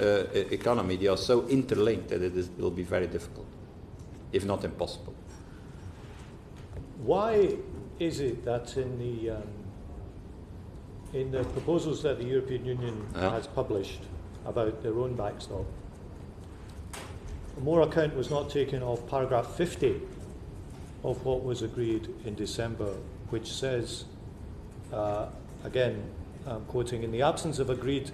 Speaker 1: economy, they are so interlinked that it will be very difficult, if not impossible.
Speaker 7: Why is it that in the proposals that the European Union has published about their own backstop, more account was not taken of paragraph 50 of what was agreed in December, which says, again, I'm quoting, in the absence of agreed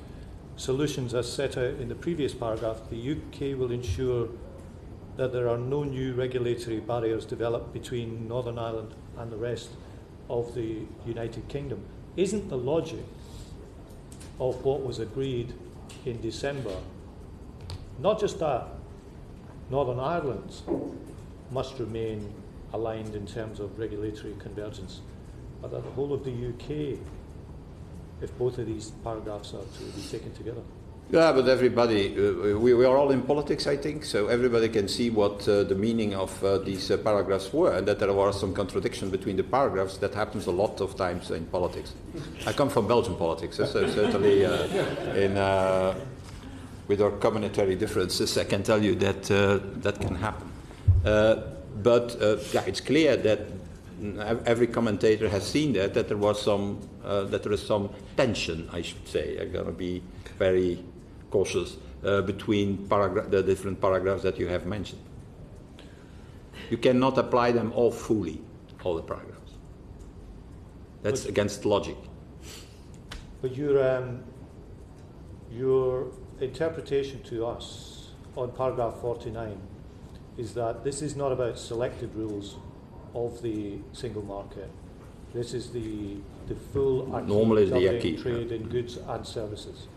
Speaker 7: solutions as set out in the previous paragraph, the UK will ensure that there are no new regulatory barriers developed between Northern Ireland and the rest of the United Kingdom. Isn't the logic of what was agreed in December, not just that Northern Ireland must remain aligned in terms of regulatory convergence, but that the whole of the UK, if both of these paragraphs are to be taken together?
Speaker 1: Yeah, but everybody, we are all in politics, I think, so everybody can see what the meaning of these paragraphs were, and that there was some contradiction between the paragraphs. That happens a lot of times in politics. I come from Belgian politics, so certainly with our communitary differences, I can tell you that that can happen. But it's clear that every commentator has seen that there was that there is some tension, I should say. I'm going to be very cautious between the different paragraphs that you have mentioned. You cannot apply them all fully, all the paragraphs. That's against logic.
Speaker 7: But your interpretation to us on paragraph 49 is that this is not about selected rules of the single market. This is the full trade in goods and services.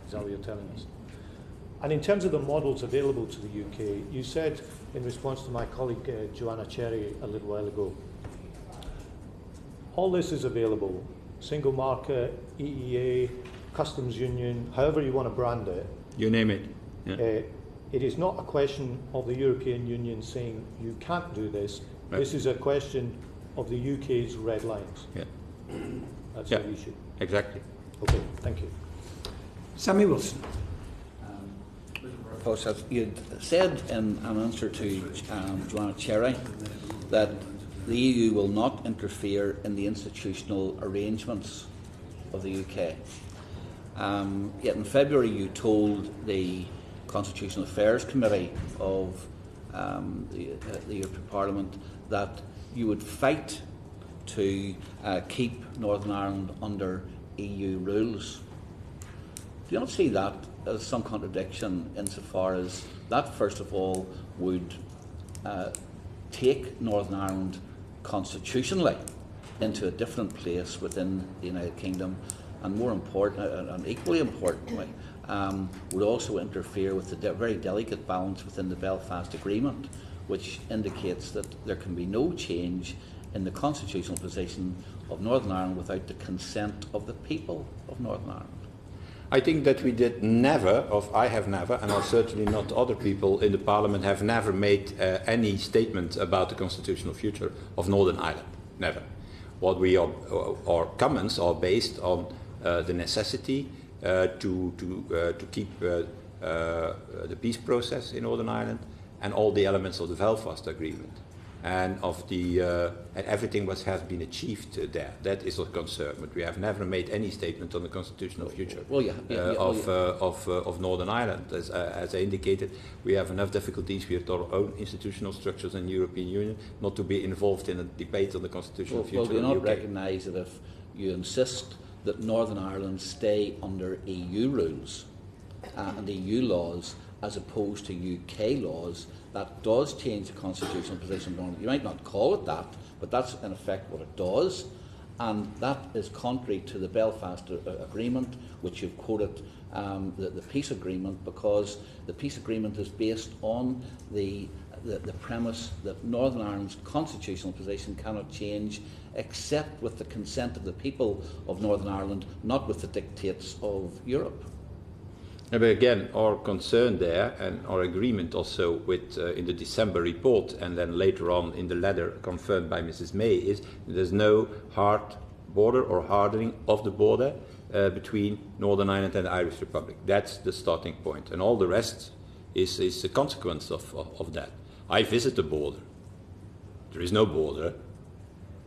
Speaker 7: Is that what you're telling us? And in terms of the models available to the UK, you said in response to my colleague Joanna Cherry a little while ago, all this is available, single market, EEA, customs union, however you want to brand it.
Speaker 1: You name it. Yeah.
Speaker 7: It is not a question of the European Union saying you can't do this. Right. This is a question of the UK's red lines.
Speaker 1: Yeah.
Speaker 7: That's the issue.
Speaker 1: Exactly.
Speaker 7: Okay, thank you.
Speaker 3: Sammy Wilson.
Speaker 8: You said in an answer to Joanna Cherry that the EU will not interfere in the institutional arrangements of the UK. Yet in February you told the Constitutional Affairs Committee of the European Parliament that you would fight to keep Northern Ireland under EU rules. Do you not see that as some contradiction insofar as that, first of all, would take Northern Ireland constitutionally into a different place within the United Kingdom, and more important, and equally importantly, would also interfere with the very delicate balance within the Belfast Agreement, which indicates that there can be no change in the constitutional position of Northern Ireland without the consent of the people of Northern Ireland.
Speaker 1: I think that we did never, I have never, and certainly not other people in the Parliament have never made any statement about the constitutional future of Northern Ireland. Never. What we are, our comments are based on the necessity to keep the peace process in Northern Ireland and all the elements of the Belfast Agreement, and of the and everything what has been achieved there. That is a concern, but we have never made any statement on the constitutional future of Northern Ireland. As I indicated, we have enough difficulties with our own institutional structures in the European Union not to be involved in a debate on the constitutional future.
Speaker 8: Well, do you not recognise that if you insist that Northern Ireland stay under EU rules and EU laws, as opposed to UK laws, that does change the constitutional position of Northern Ireland. You might not call it that, but that's in effect what it does. And that is contrary to the Belfast Agreement, which you've quoted, the peace agreement, because the peace agreement is based on the premise that Northern Ireland's constitutional position cannot change except with the consent of the people of Northern Ireland, not with the dictates of Europe.
Speaker 1: But again, our concern there and our agreement also with in the December report and then later on in the letter confirmed by Mrs. May is there's no hard border or hardening of the border between Northern Ireland and the Irish Republic. That's the starting point, and all the rest is a consequence of that. I visit the border. There is no border.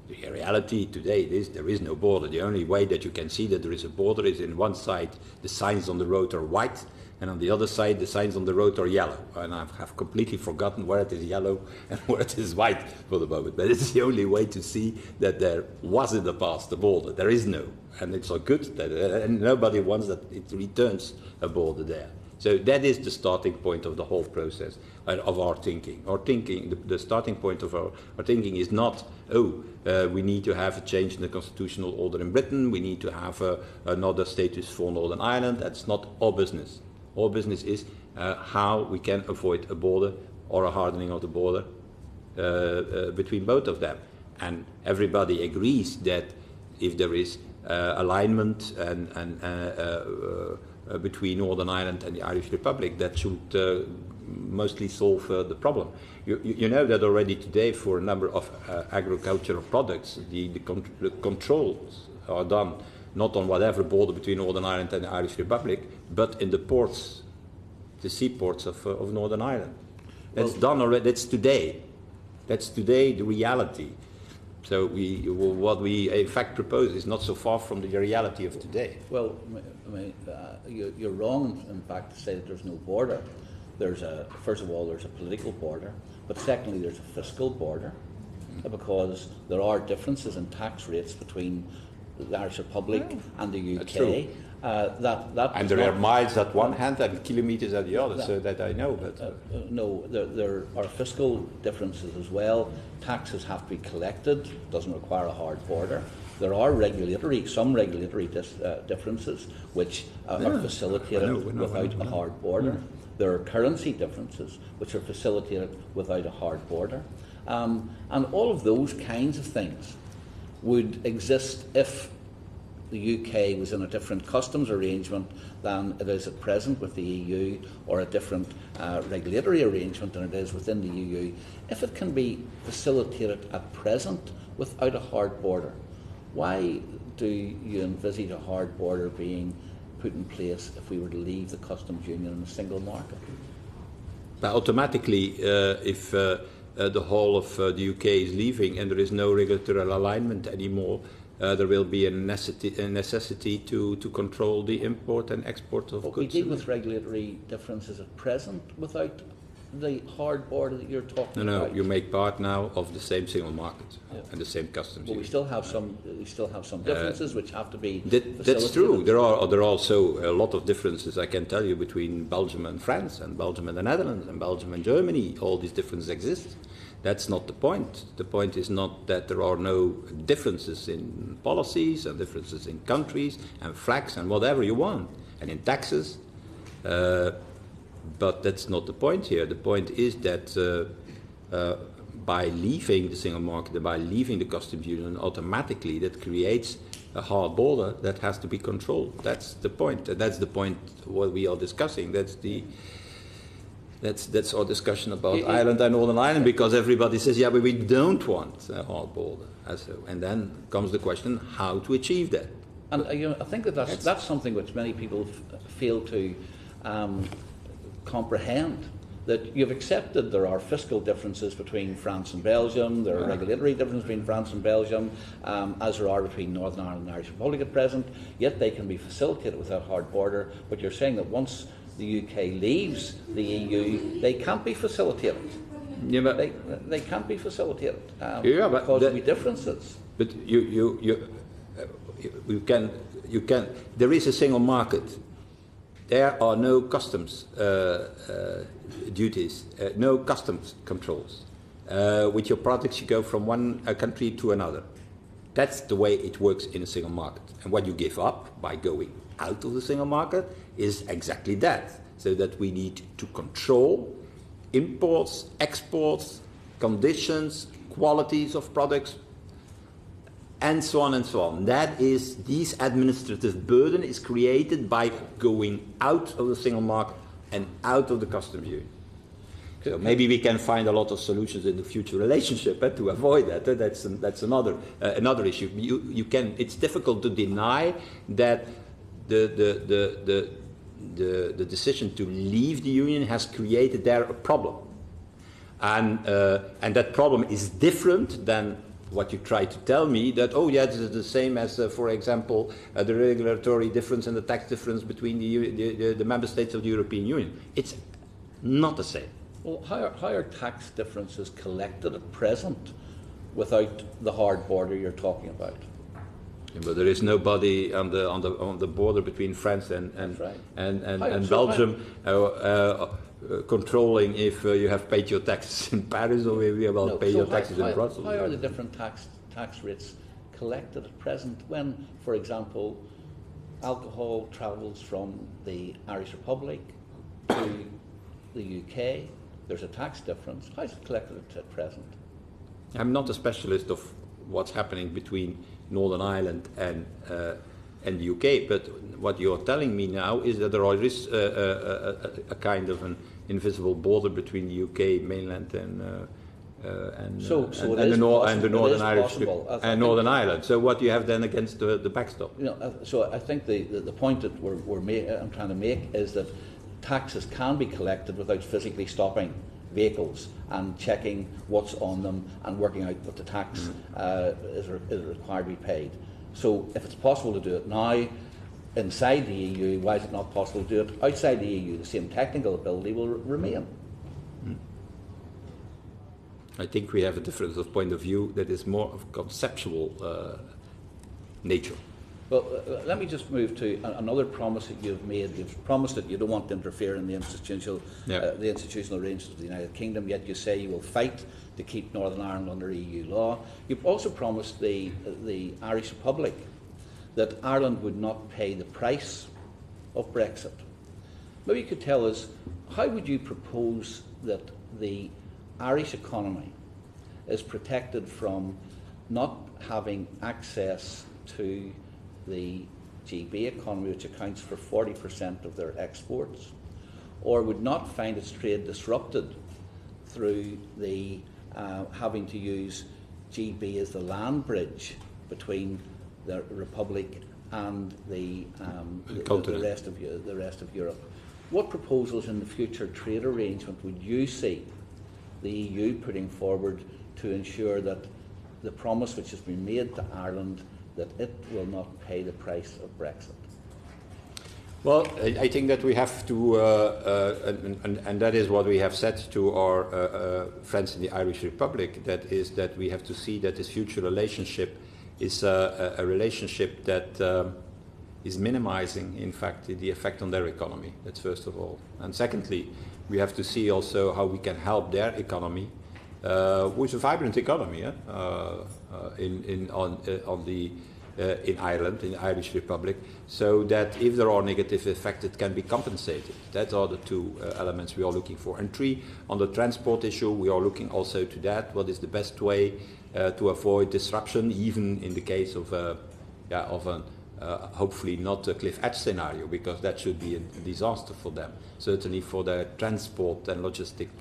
Speaker 1: The reality today is there is no border. The only way that you can see that there is a border is in one side the signs on the road are white, and on the other side the signs on the road are yellow. And I have completely forgotten where it is yellow and where it is white for the moment. But it's the only way to see that there was in the past a border. There is no. And it's so good that and nobody wants that it returns a border there. So that is the starting point of the whole process of our thinking. Our thinking, the starting point of our thinking is not, we need to have a change in the constitutional order in Britain, we need to have another status for Northern Ireland. That's not our business. Our business is how we can avoid a border or a hardening of the border between both of them. And everybody agrees that if there is alignment and between Northern Ireland and the Irish Republic, that should mostly solve the problem. You know that already today for a number of agricultural products, the controls are done not on whatever border between Northern Ireland and the Irish Republic, but in the ports, the seaports of Northern Ireland. That's done already. That's today. That's today the reality. So what we in fact propose is not so far from the reality of today.
Speaker 8: Well, you're wrong, in fact, to say that there's no border. First of all, there's a political border, but secondly, there's a fiscal border, because there are differences in tax rates between the Irish Republic and the UK.
Speaker 1: And there are miles at one hand and kilometres at the other, so that I know. But
Speaker 8: no, there are fiscal differences as well. Taxes have to be collected. Doesn't require a hard border. There are some regulatory differences which are facilitated without a hard border. There are currency differences which are facilitated without a hard border, and all of those kinds of things would exist if the UK was in a different customs arrangement than it is at present with the EU, or a different regulatory arrangement than it is within the EU. If it can be facilitated at present without a hard border, why do you envisage a hard border being put in place if we were to leave the customs union and the single market?
Speaker 1: But automatically, if the whole of the UK is leaving and there is no regulatory alignment anymore, there will be a necessity to control the import and export of goods.
Speaker 8: We deal with regulatory differences at present without the hard border that you're talking about.
Speaker 1: No, you make part now of the same single market and the same customs.
Speaker 8: But we still have some differences which have to be.
Speaker 1: That's true. There are also a lot of differences, I can tell you, between Belgium and France, and Belgium and the Netherlands, and Belgium and Germany. All these differences exist. That's not the point. The point is not that there are no differences in policies and differences in countries and flags and whatever you want, and in taxes. But that's not the point here. The point is that by leaving the single market, by leaving the customs union, automatically that creates a hard border that has to be controlled. That's the point. That's the point what we are discussing. That's our discussion about Ireland and Northern Ireland, because everybody says, yeah, but we don't want a hard border. And then comes the question, how to achieve that?
Speaker 8: And I think that's something which many people fail to comprehend, that you've accepted there are fiscal differences between France and Belgium, there are regulatory differences between France and Belgium, as there are between Northern Ireland and the Irish Republic at present, yet they can be facilitated without a hard border. But you're saying that once the UK leaves the EU, they can't be facilitated. Yeah, but they can't be facilitated because there will be differences.
Speaker 1: But you can. There is a single market. there are no customs duties, no customs controls. With your products, you go from one country to another. That's the way it works in a single market. And what you give up by going out of the single market is exactly that. So that we need to control imports, exports, conditions, qualities of products, and so on and so on. That is, this administrative burden is created by going out of the single market and out of the customs union. So maybe we can find a lot of solutions in the future relationship to avoid that. That's another issue. You can. It's difficult to deny that the decision to leave the union has created there a problem, and that problem is different than what you try to tell me, that, oh yeah, this is the same as, for example, the regulatory difference and the tax difference between the member states of the European Union. It's not the same.
Speaker 8: Well, how are tax differences collected at present without the hard border you're talking about?
Speaker 1: Yeah, but there is nobody on the border between France and Belgium controlling if you have paid your taxes in Paris or if you have paid your taxes in Brussels.
Speaker 8: How are the different tax rates collected at present when, for example, alcohol travels from the Irish Republic to the UK? There's a tax difference. How is it collected at present?
Speaker 1: I'm not a specialist of what's happening between Northern Ireland and the UK, but what you're telling me now is that there is a kind of an invisible border between the UK mainland and the Northern Irish and Northern Ireland. So what do you have then against the backstop?
Speaker 8: So I think the point that I'm trying to make is that taxes can be collected without physically stopping vehicles and checking what's on them and working out what the tax is required to be paid. So if it's possible to do it now inside the EU, why is it not possible to do it outside the EU? The same technical ability will remain.
Speaker 1: I think we have a difference of point of view that is more of conceptual nature.
Speaker 8: Well, let me just move to another promise that you've made. You've promised that you don't want to interfere in the institutional arrangements of the United Kingdom, yet you say you will fight to keep Northern Ireland under EU law. You've also promised the Irish Republic that Ireland would not pay the price of Brexit. Maybe you could tell us, how would you propose that the Irish economy is protected from not having access to the GB economy, which accounts for 40% of their exports, or would not find its trade disrupted through the having to use GB as the land bridge between the Republic and the rest of Europe? What proposals in the future trade arrangement would you see the EU putting forward to ensure that the promise which has been made to Ireland, that it will not pay the price of Brexit?
Speaker 1: Well, I think that we have to, and that is what we have said to our friends in the Irish Republic, that is that we have to see that this future relationship is a relationship that is minimizing, in fact, the effect on their economy. That's first of all. And secondly, we have to see also how we can help their economy, which is a vibrant economy, in Ireland, in the Irish Republic, so that if there are negative effects, it can be compensated. That are the two elements we are looking for. And three, on the transport issue, we are looking also to that. What is the best way to avoid disruption, even in the case of a hopefully not a cliff edge scenario, because that should be a disaster for them. Certainly for the transport and logistics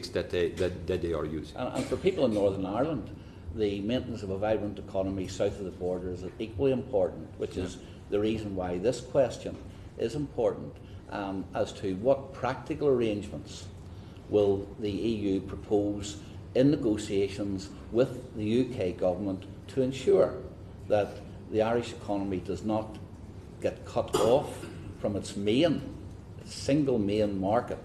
Speaker 1: that they are using.
Speaker 8: And for people in Northern Ireland, the maintenance of a vibrant economy south of the border is equally important, which is the reason why this question is important, as to what practical arrangements will the EU propose in negotiations with the UK government to ensure that the Irish economy does not get cut off from its single main market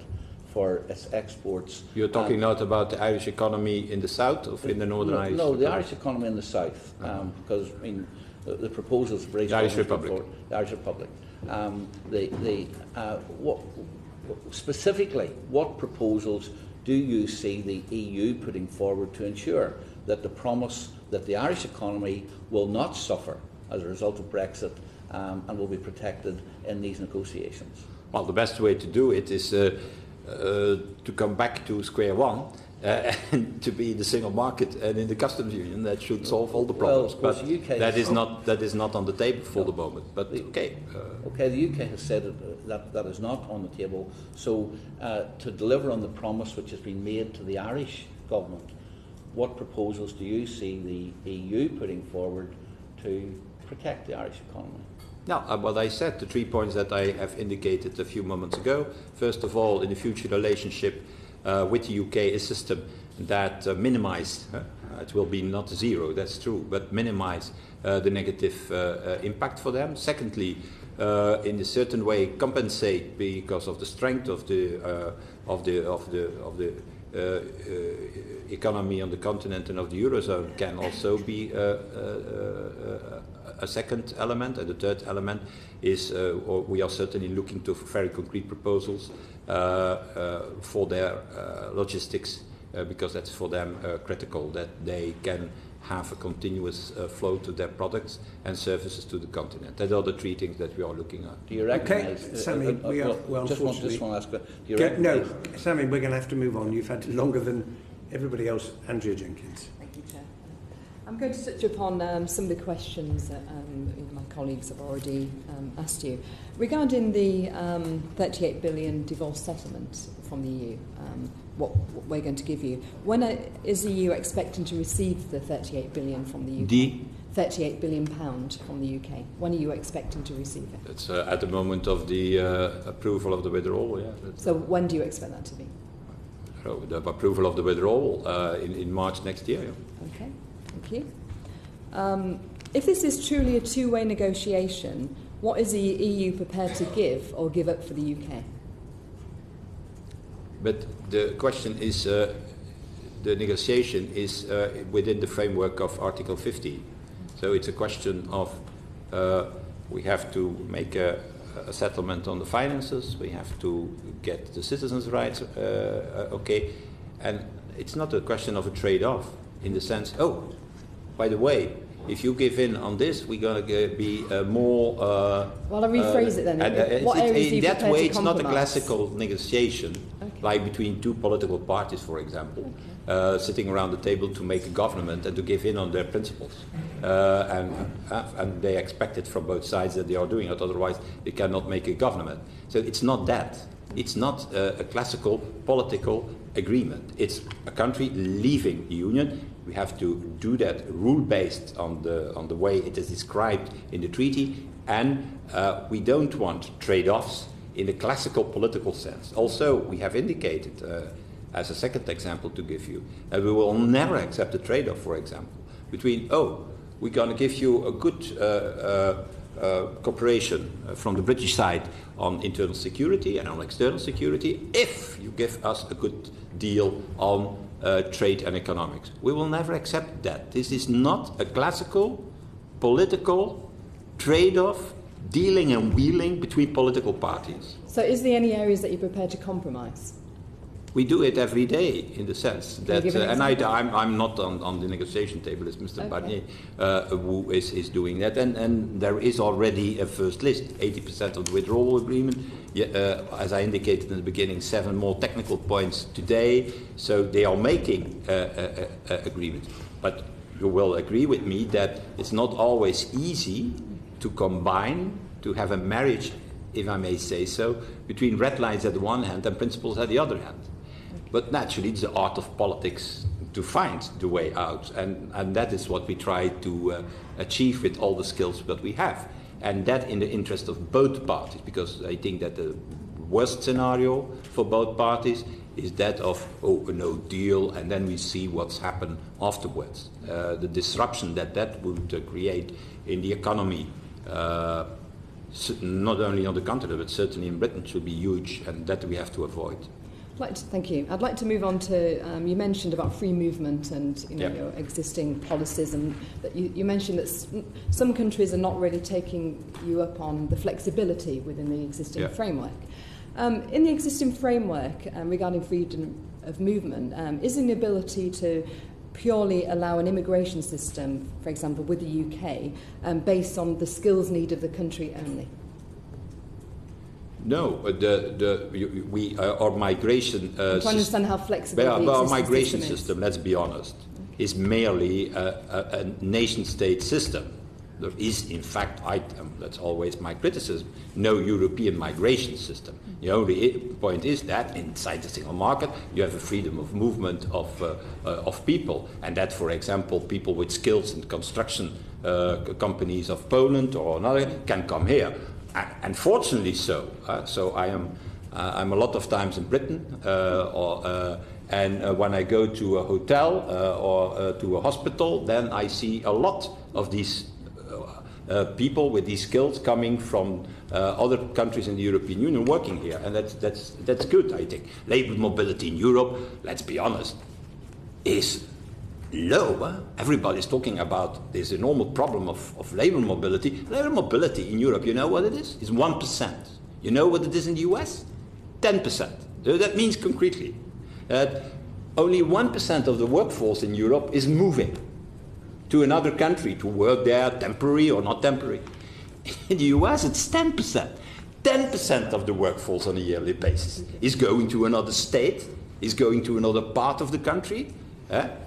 Speaker 8: for its exports.
Speaker 1: You're talking not about the Irish economy in the south or in the Northern Irish?
Speaker 8: No, the Irish economy in the south, because the proposals British
Speaker 1: the Irish
Speaker 8: Republic.
Speaker 1: Republic.
Speaker 8: The Irish Republic. Specifically, what proposals do you see the EU putting forward to ensure that the promise that the Irish economy will not suffer as a result of Brexit and will be protected in these negotiations?
Speaker 1: Well, the best way to do it is to come back to square one and to be in the single market and in the customs union. That should solve all the problems.
Speaker 8: Well,
Speaker 1: but
Speaker 8: UK
Speaker 1: that is not on the table for the moment. But okay.
Speaker 8: Okay, the UK has said that is not on the table. So to deliver on the promise which has been made to the Irish government, what proposals do you see the EU putting forward to protect the Irish economy?
Speaker 1: Now, what I said, the 3 points that I have indicated a few moments ago. First of all, in the future relationship with the UK, a system that minimize, it will be not zero, that's true, but minimize the negative impact for them. Secondly, in a certain way compensate because of the strength of the economy on the continent and of the Eurozone can also be a second element. And the third element is we are certainly looking to very concrete proposals for their logistics because that's for them critical, that they can have a continuous flow to their products and services to the continent. Those are the three things that we are looking at.
Speaker 8: Do you recognise...
Speaker 3: Okay, Sammy, we
Speaker 8: just want to ask, do you
Speaker 3: no, Sammy, we're going to have to move on. You've had longer than everybody else. Andrea Jenkins.
Speaker 9: Thank you, Chair. I'm going to touch upon some of the questions that my colleagues have already asked you. Regarding the 38 billion divorce settlement from the EU, what we're going to give you, when is the EU expecting to receive the 38 billion from the UK?
Speaker 1: The
Speaker 9: 38 billion pound from the UK. When are you expecting to receive it?
Speaker 1: It's at the moment of the approval of the withdrawal, yeah.
Speaker 9: So when do you expect that to be?
Speaker 1: So the approval of the withdrawal in March next year. Yeah.
Speaker 9: Okay, thank you. If this is truly a two-way negotiation, what is the EU prepared to give or give up for the UK?
Speaker 1: But the question is, the negotiation is within the framework of Article 50. So it's a question of we have to make a settlement on the finances, we have to get the citizens' rights okay, and it's not a question of a trade-off in the sense, oh, by the way, if you give in on this, we're going to be more...
Speaker 9: well, I'll rephrase it then. What areas are you
Speaker 1: that
Speaker 9: prepared
Speaker 1: way,
Speaker 9: to
Speaker 1: it's not a
Speaker 9: compromise?
Speaker 1: classical negotiation, like between two political parties, for example, sitting around the table to make a government and to give in on their principles. And they expect it from both sides that they are doing it, otherwise they cannot make a government. So it's not that. It's not a classical political agreement. It's a country leaving the Union. We have to do that rule-based on the way it is described in the treaty, and we don't want trade-offs in the classical political sense. Also, we have indicated, as a second example to give you, that we will never accept a trade-off, for example, between, we're going to give you a good cooperation from the British side on internal security and on external security if you give us a good deal on trade and economics. We will never accept that. This is not a classical political trade-off, dealing and wheeling between political parties.
Speaker 9: So is there any areas that you're prepared to compromise?
Speaker 1: We do it every day in the sense that, and I'm not on the negotiation table, it's Mr. Barnier who is doing that, and there is already a first list, 80% of the withdrawal agreement, as I indicated in the beginning, 7 more technical points today, so they are making agreements. But you will agree with me that it's not always easy to combine, to have a marriage, if I may say so, between red lines at the one hand and principles at the other hand. But naturally, it's the art of politics to find the way out, and that is what we try to achieve with all the skills that we have, and that in the interest of both parties, because I think that the worst scenario for both parties is that of, a no deal, and then we see what's happened afterwards. The disruption that would create in the economy, not only on the continent, but certainly in Britain, should be huge, and that we have to avoid.
Speaker 9: Thank you. I'd like to move on to, you mentioned about free movement and your existing policies, and that you mentioned that some countries are not really taking you up on the flexibility within the existing framework. In the existing framework regarding freedom of movement, is an ability to purely allow an immigration system, for example, with the UK, based on the skills need of the country only?
Speaker 1: No, our migration.
Speaker 9: I'm trying to understand how flexible
Speaker 1: our migration system, let's be honest, is merely a nation-state system. There is, in fact, that's always my criticism, no European migration system. The only point is that inside the single market you have a freedom of movement of people, and that, for example, people with skills in construction companies of Poland or another can come here. Unfortunately, so I'm a lot of times in Britain, and when I go to a hotel or to a hospital, then I see a lot of these people with these skills coming from other countries in the European Union working here, and that's good, I think. Labour mobility in Europe, let's be honest, is low. Everybody's talking about this enormous problem of labour mobility. Labour mobility in Europe, you know what it is? It's 1%. You know what it is in the US? 10%. So that means concretely that only 1% of the workforce in Europe is moving to another country to work there, temporary or not temporary. In the US, it's 10%. 10% of the workforce on a yearly basis is going to another state, is going to another part of the country,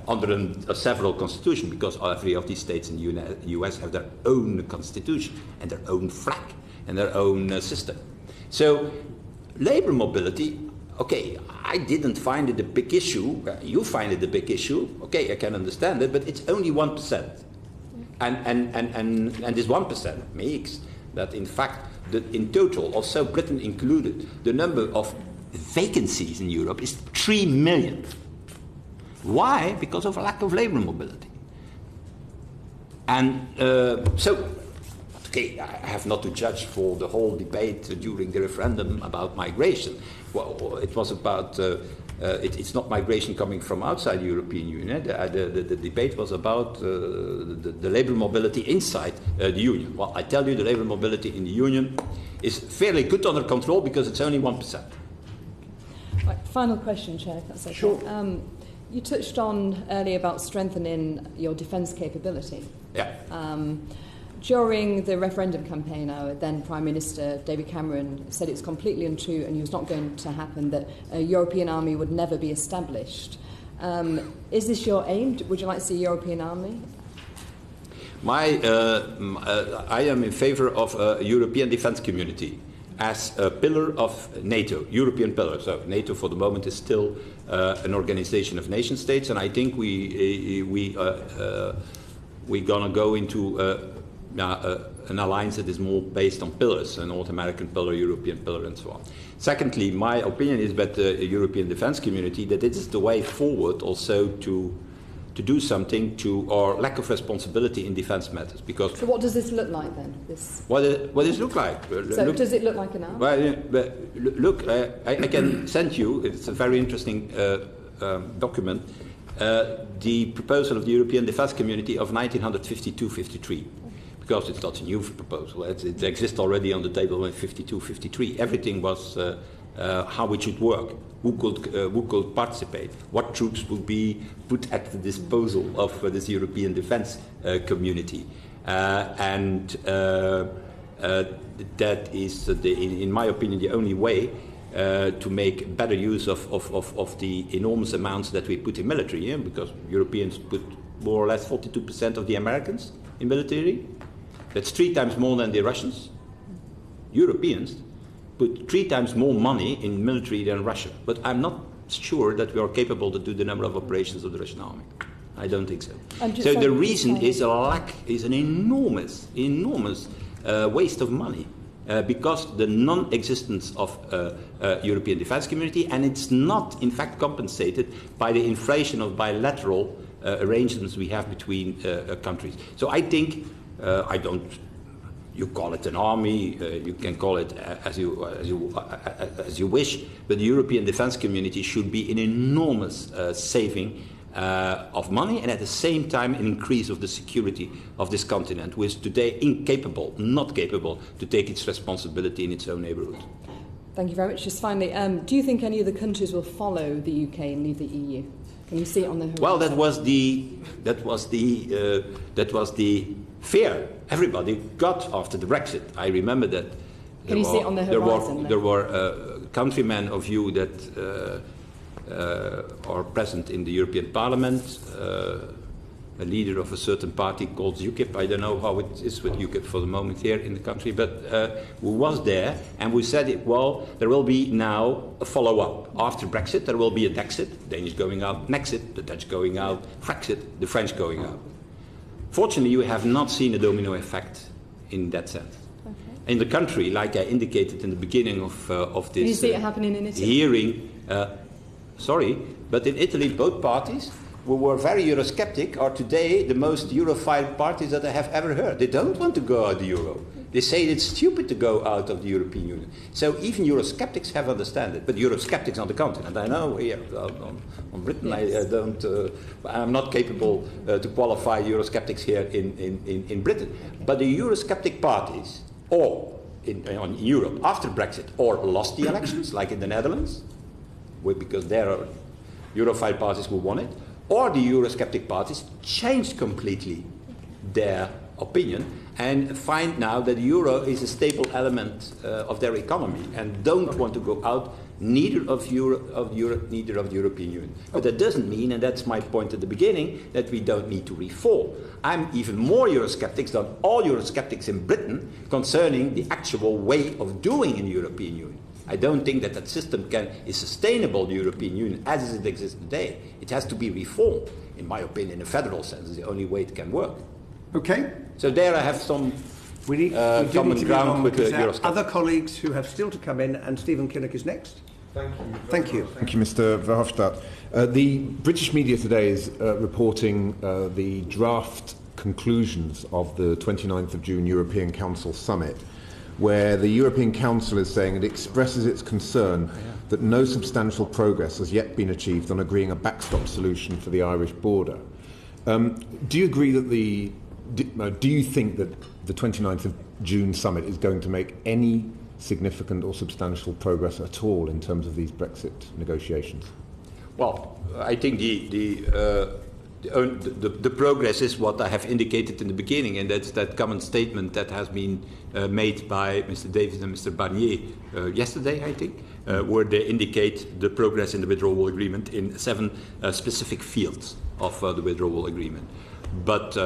Speaker 1: under a several constitution, because every of these states in the US have their own constitution and their own flag and their own system. So labor mobility, okay, I didn't find it a big issue. You find it a big issue. Okay, I can understand it, but it's only 1%. And this 1% makes that, in fact, in total, also Britain included, the number of vacancies in Europe is 3 million. Why? Because of a lack of labor mobility. And so, okay, I have not to judge for the whole debate during the referendum about migration. Well, it was about, it's not migration coming from outside the European Union. The debate was about the labor mobility inside the Union. Well, I tell you, the labor mobility in the Union is fairly good under control because it's only 1%.
Speaker 9: Right, final question, Chair, if that's okay.
Speaker 1: Sure.
Speaker 9: You touched on earlier about strengthening your defence capability.
Speaker 1: Yeah.
Speaker 9: During the referendum campaign, our then Prime Minister David Cameron said it was completely untrue and it was not going to happen, that a European army would never be established. Is this your aim? Would you like to see a European army?
Speaker 1: I am in favour of a European defence community as a pillar of NATO, European pillar. So NATO for the moment is still an organization of nation states, and I think we're gonna go into an alliance that is more based on pillars, a North American pillar, European pillar, and so on. Secondly, my opinion is that the European defence community, that it is the way forward also to do something to our lack of responsibility in defence matters. Because
Speaker 9: so what does this look like then?
Speaker 1: What does it look like?
Speaker 9: So does it look like an army?
Speaker 1: Well, look, I can send you, it's a very interesting document, the proposal of the European defence community of 1952-53. Because it's not a new proposal, it exists already on the table in 52-53. Everything was how it should work, who could participate, what troops would be put at the disposal of this European defence community. And that is, in my opinion, the only way to make better use of the enormous amounts that we put in military, because Europeans put more or less 42% of the Americans in military. That's 3 times more than the Russians. Europeans put 3 times more money in military than Russia. But I'm not sure that we are capable to do the number of operations of the Russian army. I don't think so. So the reason is an enormous waste of money because the non-existence of European defence community, and it's not in fact compensated by the inflation of bilateral arrangements we have between countries. So I think You call it an army, you can call it as you wish, but the European defence community should be an enormous saving of money, and at the same time an increase of the security of this continent, which is today not capable to take its responsibility in its own neighbourhood.
Speaker 9: Thank you very much. Just finally, do you think any other countries will follow the UK and leave the EU? Can you see it on the horizon?
Speaker 1: Well, that was the fear everybody got after the Brexit. I remember that.
Speaker 9: Can you see it on the horizon?
Speaker 1: There were countrymen of you that are present in the European Parliament. A leader of a certain party called UKIP. I don't know how it is with UKIP for the moment here in the country, but who was there, and we said, well, there will be now a follow-up. After Brexit, there will be a Dexit, Danish going out, Nexit, the Dutch going out, Frexit, the French going out. Fortunately, you have not seen a domino effect in that sense. Okay. In the country, like I indicated in the beginning of this
Speaker 9: Can you see it happening in Italy?
Speaker 1: hearing, but in Italy, both parties who were very Eurosceptic are today the most Europhile parties that I have ever heard. They don't want to go out of the Euro. They say it's stupid to go out of the European Union. So even Eurosceptics have understood it. But Eurosceptics on the continent, I know here on Britain, yes. I'm not capable to qualify Eurosceptics here in Britain. Okay. But the Eurosceptic parties, or in Europe after Brexit, or lost the elections, like in the Netherlands, because there are Europhile parties who won it, or the Eurosceptic parties changed completely their opinion and find now that the euro is a stable element of their economy and don't want to go out neither of Europe, neither of the European Union. But that doesn't mean, and that's my point at the beginning, that we don't need to reform. I'm even more Eurosceptic than all Eurosceptics in Britain concerning the actual way of doing in the European Union. I don't think that system is sustainable, the European Union, as it exists today. It has to be reformed, in my opinion, in a federal sense. It's the only way it can work.
Speaker 3: Okay.
Speaker 1: So there I have some common ground with the Eurosceptics.
Speaker 3: Other colleagues who have still to come in, and Stephen Kinnock is next.
Speaker 10: Thank you. Thank you, Mr. Verhofstadt. The British media today is reporting the draft conclusions of the 29th of June European Council Summit, where the European Council is saying it expresses its concern that no substantial progress has yet been achieved on agreeing a backstop solution for the Irish border. Do you agree that do you think that the 29th of June summit is going to make any significant or substantial progress at all in terms of these Brexit negotiations?
Speaker 1: Well, I think the progress is what I have indicated in the beginning, and that's that common statement that has been made by Mr. Davis and Mr. Barnier yesterday, I think, where they indicate the progress in the withdrawal agreement in 7 specific fields of the withdrawal agreement. But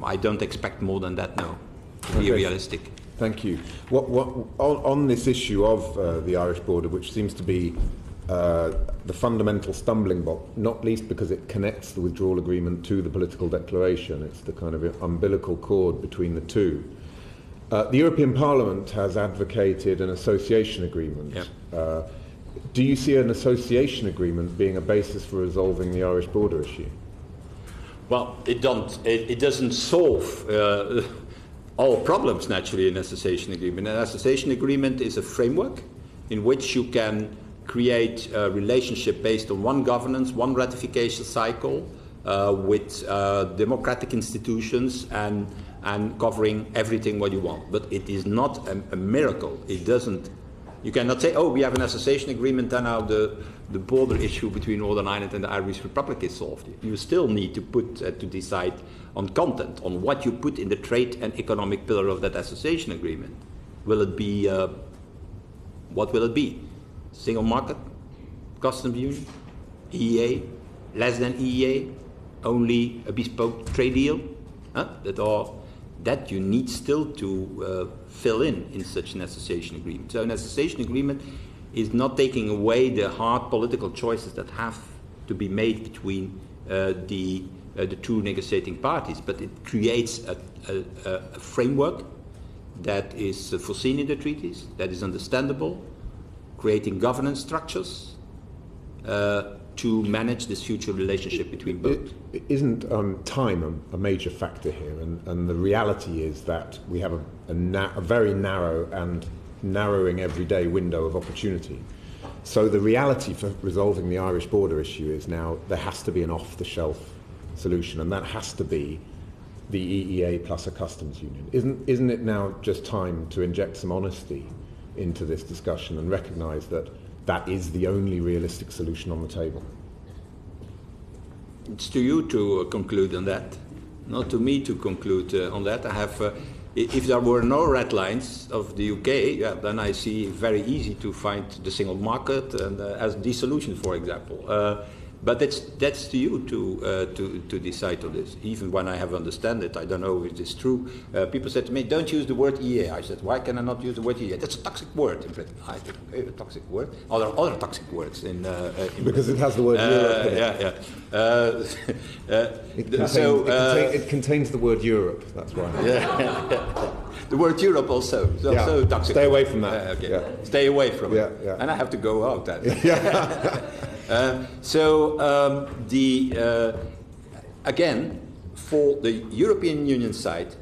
Speaker 1: I don't expect more than that now, to be realistic.
Speaker 10: Thank you. On this issue of the Irish border, which seems to be the fundamental stumbling block, not least because it connects the withdrawal agreement to the political declaration. It's the kind of umbilical cord between the two. The European Parliament has advocated an association agreement. Yep. Do you see an association agreement being a basis for resolving the Irish border issue?
Speaker 1: Well, it doesn't solve all problems, naturally, an association agreement. An association agreement is a framework in which you can create a relationship based on one governance, one ratification cycle, with democratic institutions and covering everything what you want. But it is not a miracle. It doesn't. You cannot say, oh, we have an association agreement and now the border issue between Northern Ireland and the Irish Republic is solved. You still need to to decide on content, on what you put in the trade and economic pillar of that association agreement. Will it be, what will it be? Single market, customs union, EEA, less than EEA, only a bespoke trade deal? That you need still to fill in such an association agreement. So an association agreement is not taking away the hard political choices that have to be made between the two negotiating parties, but it creates a framework that is foreseen in the treaties, that is understandable, creating governance structures, to manage this future relationship between both.
Speaker 10: Isn't time a major factor here? And the reality is that we have a very narrow and narrowing everyday window of opportunity. So the reality for resolving the Irish border issue is now there has to be an off-the-shelf solution, and that has to be the EEA plus a customs union. Isn't it now just time to inject some honesty into this discussion and recognise that that is the only realistic solution on the table?
Speaker 1: It's to you to conclude on that, not to me to conclude on that. I have, if there were no red lines of the UK, then I see very easy to find the single market and as the solution, for example. But that's to you to decide on this. Even when I have understand it, I don't know if it's true. People said to me, "Don't use the word EEA." I said, "Why can I not use the word EEA? That's a toxic word in Britain." I said, "Okay, a toxic word. Are there other toxic words in
Speaker 10: because it has the word Europe in it. It contains the word Europe. That's why.
Speaker 1: The word Europe also. So toxic.
Speaker 10: Stay away from that.
Speaker 1: Okay. Stay away from it. And I have to go out then. Again, for the European Union side,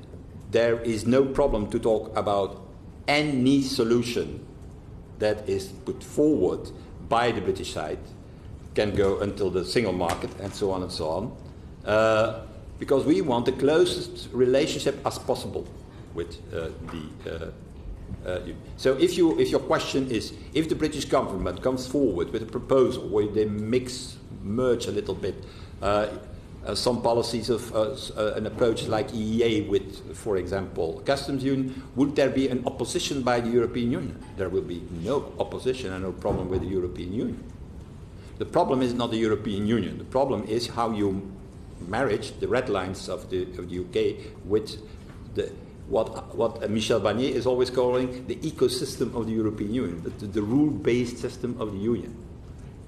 Speaker 1: there is no problem to talk about any solution that is put forward by the British side, can go until the single market and so on and so on, because we want the closest relationship as possible with so if your question is, if the British government comes forward with a proposal where they merge a little bit some policies of an approach like EEA with, for example, customs union, would there be an opposition by the European Union? There will be no opposition and no problem with the European Union. The problem is not the European Union. The problem is how you marriage the red lines of the UK with what Michel Barnier is always calling the ecosystem of the European Union, the rule-based system of the Union.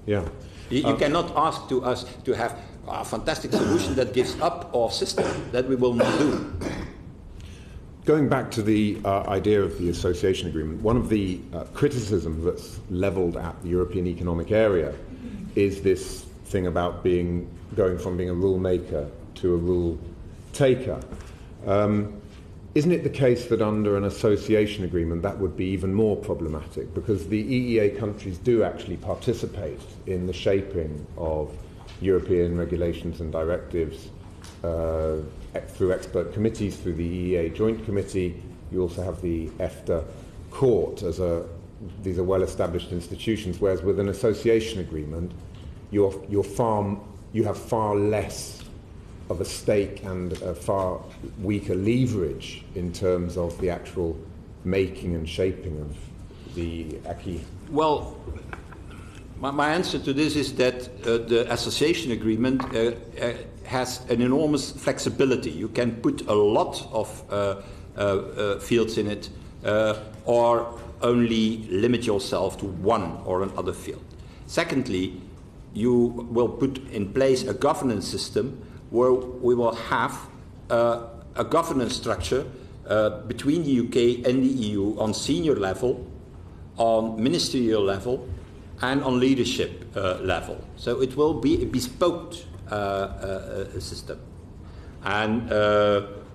Speaker 10: Yeah.
Speaker 1: You cannot ask to us to have a fantastic solution that gives up our system. That we will not do.
Speaker 10: Going back to the idea of the association agreement, one of the criticisms that's levelled at the European Economic Area is this thing about going from being a rule maker to a rule taker. Isn't it the case that under an association agreement that would be even more problematic, because the EEA countries do actually participate in the shaping of European regulations and directives through expert committees, through the EEA Joint Committee. You also have the EFTA Court these are well-established institutions, whereas with an association agreement you have far less of a stake and a far weaker leverage in terms of the actual making and shaping of the acquis?
Speaker 1: Well, my answer to this is that the association agreement has an enormous flexibility. You can put a lot of fields in it or only limit yourself to one or another field. Secondly, you will put in place a governance system where we will have a governance structure between the UK and the EU on senior level, on ministerial level, and on leadership level. So it will be a bespoke system. And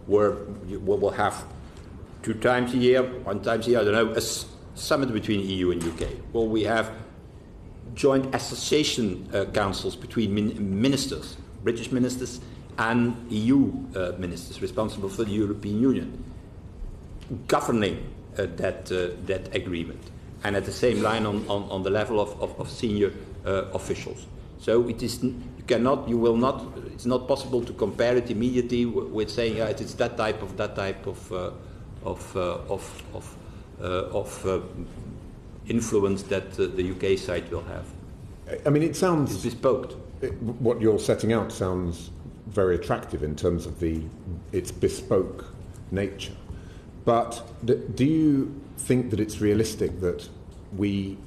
Speaker 1: where we will have 2 times a year, 1 time a year, I don't know, a summit between EU and UK. Well, we have joint association councils between ministers, British ministers and EU ministers responsible for the European Union, governing that agreement, and at the same line on the level of senior officials. So it is it's not possible to compare it immediately with saying it's that type of influence that the UK side will have.
Speaker 10: I mean, it sounds
Speaker 1: it's bespoke.
Speaker 10: What you're setting out sounds very attractive in terms of its bespoke nature. But do you think that it's realistic that we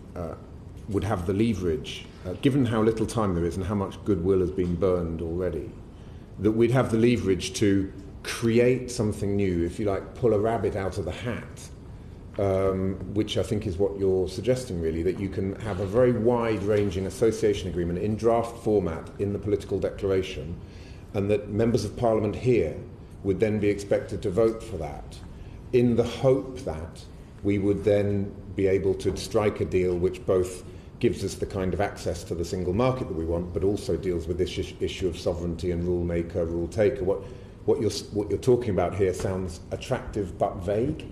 Speaker 10: would have the leverage, given how little time there is and how much goodwill has been burned already, that we'd have the leverage to create something new, if you like, pull a rabbit out of the hat, which I think is what you're suggesting, really, that you can have a very wide-ranging association agreement in draft format in the political declaration, and that members of Parliament here would then be expected to vote for that, in the hope that we would then be able to strike a deal which both gives us the kind of access to the single market that we want, but also deals with this issue of sovereignty and rule maker, rule taker. What you're talking about here sounds attractive but vague.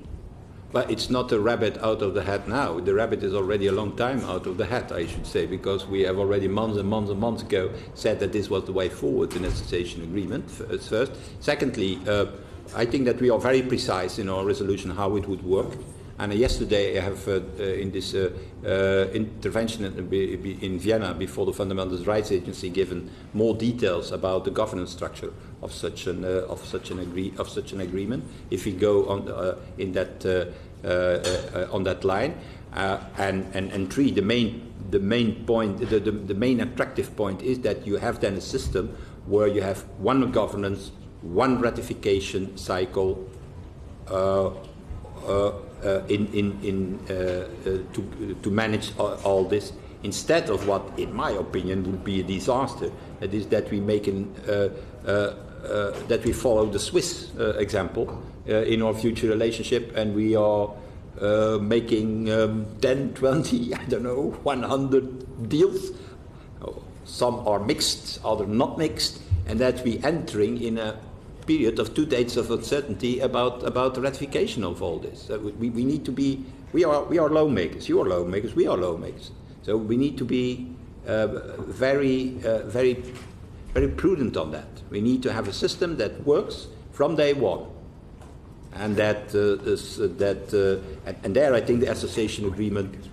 Speaker 1: But it's not a rabbit out of the hat now. The rabbit is already a long time out of the hat, I should say, because we have already months and months and months ago said that this was the way forward in association agreement, first. Secondly, I think that we are very precise in our resolution how it would work. And yesterday I have, in this intervention in Vienna before the Fundamental Rights Agency, given more details about the governance structure of such an agreement. If we go on in that on that line, and three, the main point, the main attractive point is that you have then a system where you have one governance, one ratification cycle. To manage all this, instead of what, in my opinion, would be a disaster. That is that we make that we follow the Swiss example in our future relationship, and we are making 10, 20, I don't know, 100 deals. Some are mixed, others not mixed, and that we entering in a period of 2 days of uncertainty about the ratification of all this. We need to be. We are lawmakers. You are lawmakers. We are lawmakers. So we need to be very prudent on that. We need to have a system that works from day one, and and there I think the association agreement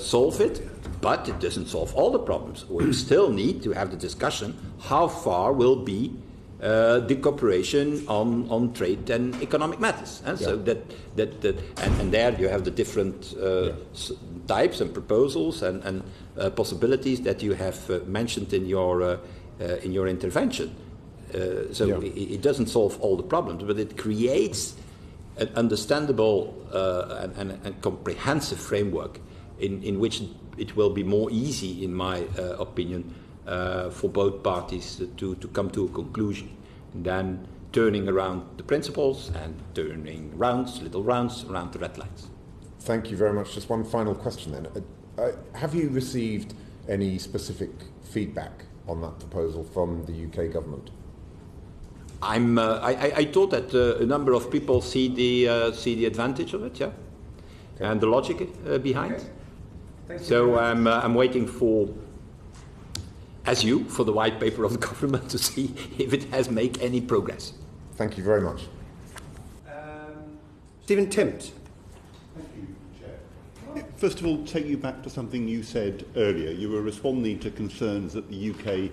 Speaker 1: solve it, but it doesn't solve all the problems. We still need to have the discussion: how far will be the cooperation on trade and economic matters, and so and there you have the different types and proposals and possibilities that you have mentioned in your intervention. It doesn't solve all the problems, but it creates an understandable and comprehensive framework in which it will be more easy, in my opinion, for both parties to come to a conclusion than turning around the principles and turning little rounds around the red lines.
Speaker 10: Thank you very much. Just one final question then. Have you received any specific feedback on that proposal from the UK government?
Speaker 1: I thought that a number of people see the advantage of it, yeah, okay, and the logic behind. Okay. So I'm waiting for, as you, for the white paper of the government to see if it has made any progress.
Speaker 10: Thank you very much.
Speaker 3: Stephen Timms.
Speaker 11: Thank you, Chair. Can I first of all take you back to something you said earlier? You were responding to concerns that the UK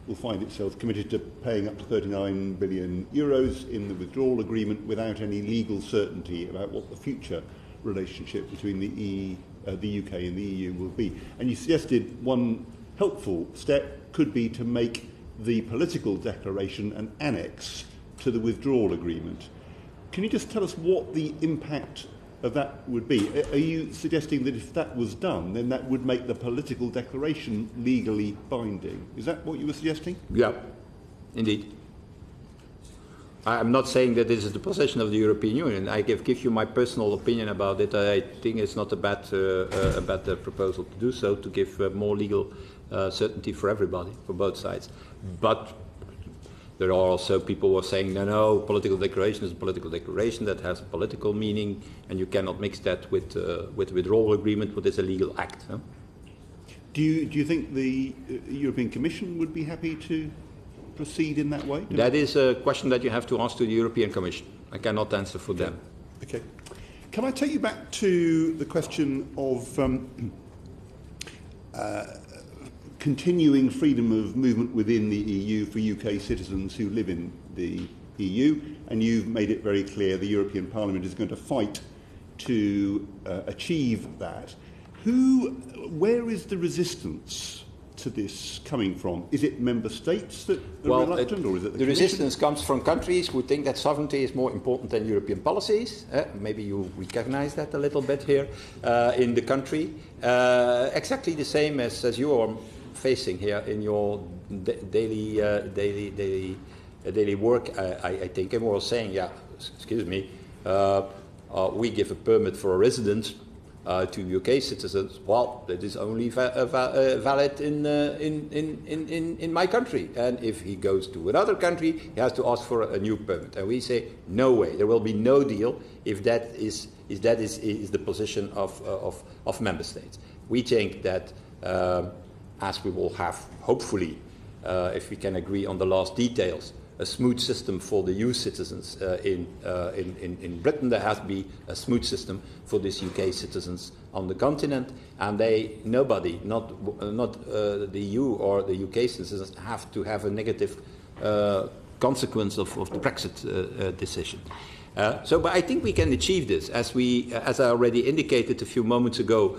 Speaker 11: will find itself committed to paying up to 39 billion euros in the withdrawal agreement without any legal certainty about what the future relationship between the UK and the EU will be. And you suggested one helpful step could be to make the political declaration an annex to the withdrawal agreement. Can you just tell us what the impact of that would be? Are you suggesting that if that was done, then that would make the political declaration legally binding? Is that what you were suggesting?
Speaker 1: Yeah, indeed. I'm not saying that this is the position of the European Union. I give you my personal opinion about it. I think it's not a bad proposal to do so, to give more legal certainty for everybody, for both sides. But there are also people who are saying, no, political declaration is a political declaration that has a political meaning, and you cannot mix that with withdrawal agreement, what is a legal act. Huh?
Speaker 11: Do you think the European Commission would be happy to proceed in that way?
Speaker 1: That is a question that you have to ask to the European Commission. I cannot answer for them.
Speaker 11: Okay. Can I take you back to the question of continuing freedom of movement within the EU for UK citizens who live in the EU, and you've made it very clear the European Parliament is going to fight to achieve that. Where is the resistance to this coming from? Is it member states that are reluctant, or is it the
Speaker 1: resistance comes from countries who think that sovereignty is more important than European policies. Maybe you recognise that a little bit here in the country. Exactly the same as you are facing here in your daily work, I think. And we're saying, excuse me, we give a permit for a residence to UK citizens. Well, that is only valid in my country. And if he goes to another country, he has to ask for a new permit. And we say, no way, there will be no deal if that is the position of member states. We think that as we will have, hopefully, if we can agree on the last details, a smooth system for the EU citizens in Britain. There has to be a smooth system for these UK citizens on the continent, and nobody, not the EU or the UK citizens, have to have a negative consequence of the Brexit decision. But I think we can achieve this, as I already indicated a few moments ago.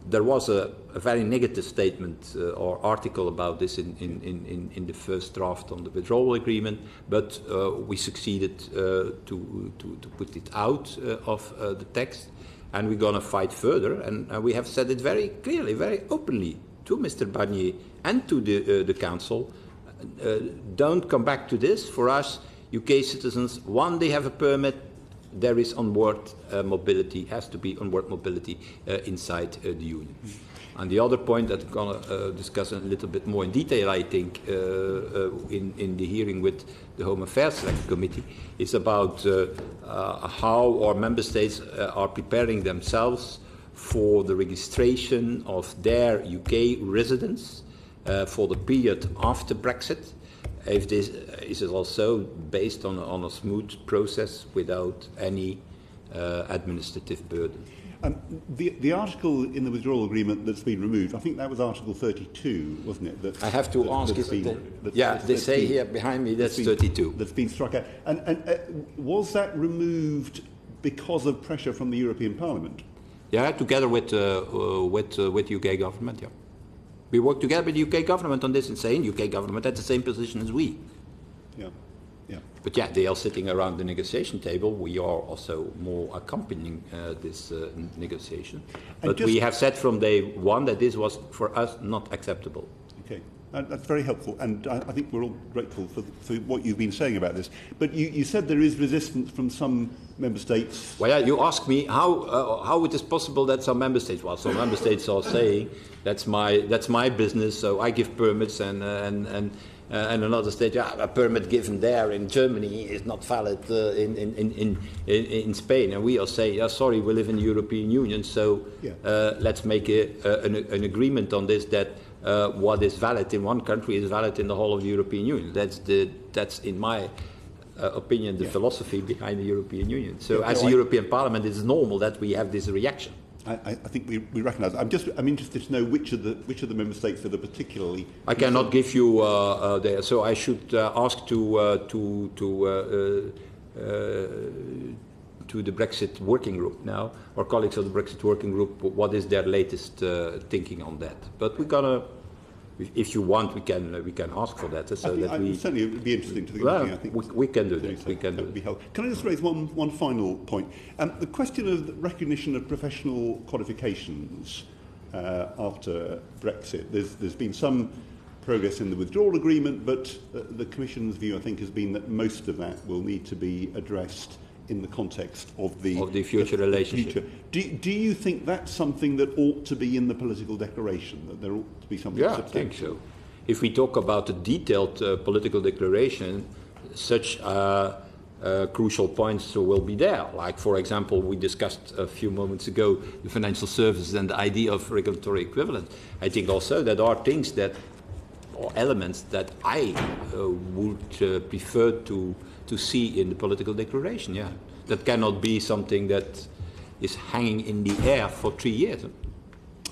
Speaker 1: There was a very negative statement or article about this in the first draft on the withdrawal agreement, but we succeeded to put it out of the text, and we're going to fight further. And we have said it very clearly, very openly to Mr. Barnier and to the Council. Don't come back to this. For us, UK citizens, one, they have a permit. There is onward mobility, has to be onward mobility inside the Union. And the other point that we're going to discuss a little bit more in detail, I think, in the hearing with the Home Affairs Select Committee, is about how our member states are preparing themselves for the registration of their UK residents for the period after Brexit. If this is also based on a smooth process without any administrative burden.
Speaker 11: The article in the withdrawal agreement that's been removed, I think that was Article 32, wasn't it?
Speaker 1: I have to ask. They say here behind me that's 32.
Speaker 11: That's been struck out. And was that removed because of pressure from the European Parliament?
Speaker 1: Yeah, together with UK government. Yeah. We work together with the UK government on this and saying UK government had the same position as we.
Speaker 11: Yeah.
Speaker 1: But they are sitting around the negotiation table. We are also more accompanying this negotiation. But we have said from day one that this was for us not acceptable.
Speaker 11: Okay. That's very helpful, and I think we're all grateful for what you've been saying about this. But you said there is resistance from some member states.
Speaker 1: Well, you ask me how it is possible that some member states. Well, some member states are saying that's my business, so I give permits, and another state, a permit given there in Germany is not valid in Spain, and we all say, sorry, we live in the European Union, so let's make an agreement on this that. What is valid in one country is valid in the whole of the European Union. That's in my opinion, the philosophy behind the European Union. So as a European Parliament, it's normal that we have this reaction.
Speaker 11: I think we recognise. I'm interested to know which of the member states that are particularly.
Speaker 1: I cannot give you there, so I should ask to the Brexit working group now, or colleagues of the Brexit working group, what is their latest thinking on that. But we're gonna, if you want, we can ask for that. So
Speaker 11: certainly it would be interesting to think. I think
Speaker 1: we can do that. We can do
Speaker 11: it. Can I just raise one final point? The question of the recognition of professional qualifications after Brexit. There's been some progress in the withdrawal agreement, but the Commission's view, I think, has been that most of that will need to be addressed in the context of the
Speaker 1: future relationship.
Speaker 11: Do you think that's something that ought to be in the political declaration, that there ought to be something substantial?
Speaker 1: I think so. If we talk about a detailed political declaration, such crucial points will be there. Like, for example, we discussed a few moments ago the financial services and the idea of regulatory equivalence. I think also that are things that, or elements that I would prefer to see in the political declaration, That cannot be something that is hanging in the air for 3 years.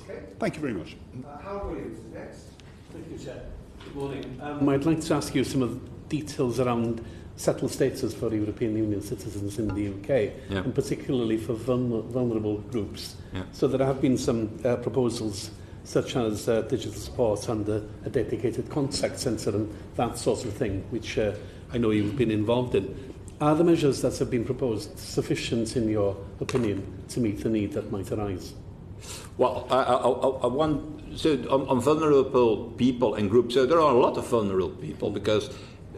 Speaker 11: Okay. Thank you very much.
Speaker 3: Howard Williams next.
Speaker 12: Thank you, Chair. Good morning. I'd like to ask you some of the details around settled status for European Union citizens in the UK, and particularly for vulnerable groups. So there have been some proposals such as digital support and a dedicated contact centre and that sort of thing, which I know you've been involved in. Are the measures that have been proposed sufficient, in your opinion, to meet the need that might arise?
Speaker 1: Well, I want, so on vulnerable people and groups, so there are a lot of vulnerable people, because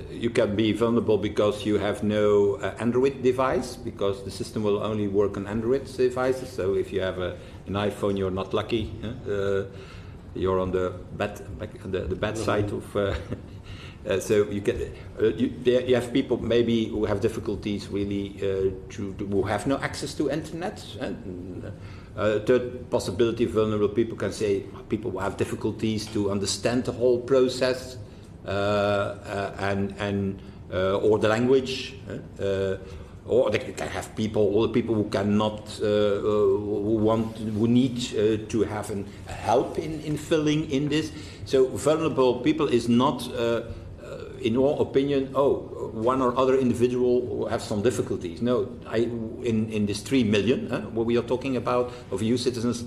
Speaker 1: you can be vulnerable because you have no Android device, because the system will only work on Android devices. So if you have an iPhone, you're not lucky. You're on the bad side of. So you get you have people maybe who have difficulties really who have no access to internet. Third possibility, vulnerable people can say people who have difficulties to understand the whole process. Or the language, or they can have all the people who cannot, who need to have help in filling in this. So vulnerable people is not, in our opinion, one or other individual who have some difficulties. No, in this 3 million, what we are talking about of EU citizens,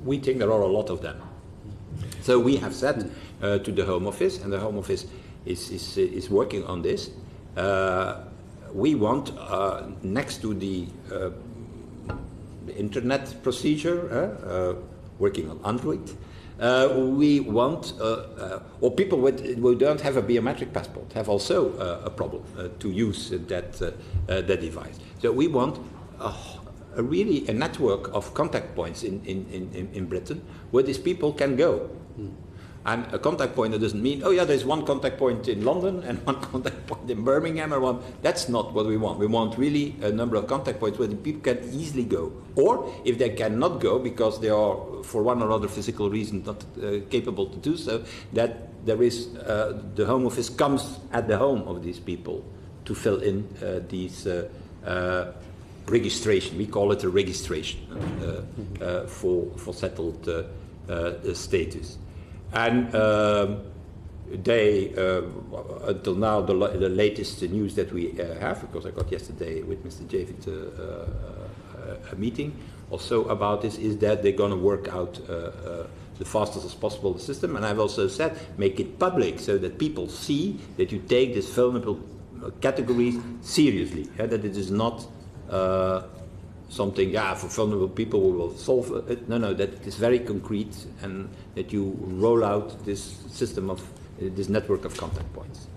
Speaker 1: we think there are a lot of them. So we have said to the Home Office, and the Home Office is working on this. We want, next to the internet procedure, working on Android, we want, or people who don't have a biometric passport have also a problem to use that device. So we want really a network of contact points in Britain where these people can go. And a contact point, that doesn't mean, there's one contact point in London and one contact point in Birmingham, and one. That's not what we want. We want really a number of contact points where the people can easily go. Or if they cannot go because they are, for one or other physical reason, not capable to do so, that there is, the Home Office comes at the home of these people to fill in these registration. We call it a registration for settled status. And they, until now, the latest news that we have, because I got yesterday with Mr. Javid a meeting also about this, is that they're going to work out the fastest as possible the system. And I've also said, make it public so that people see that you take this vulnerable categories seriously, that it is not something, for vulnerable people we will solve it. No, that it is very concrete, and that you roll out this system of this network of contact points.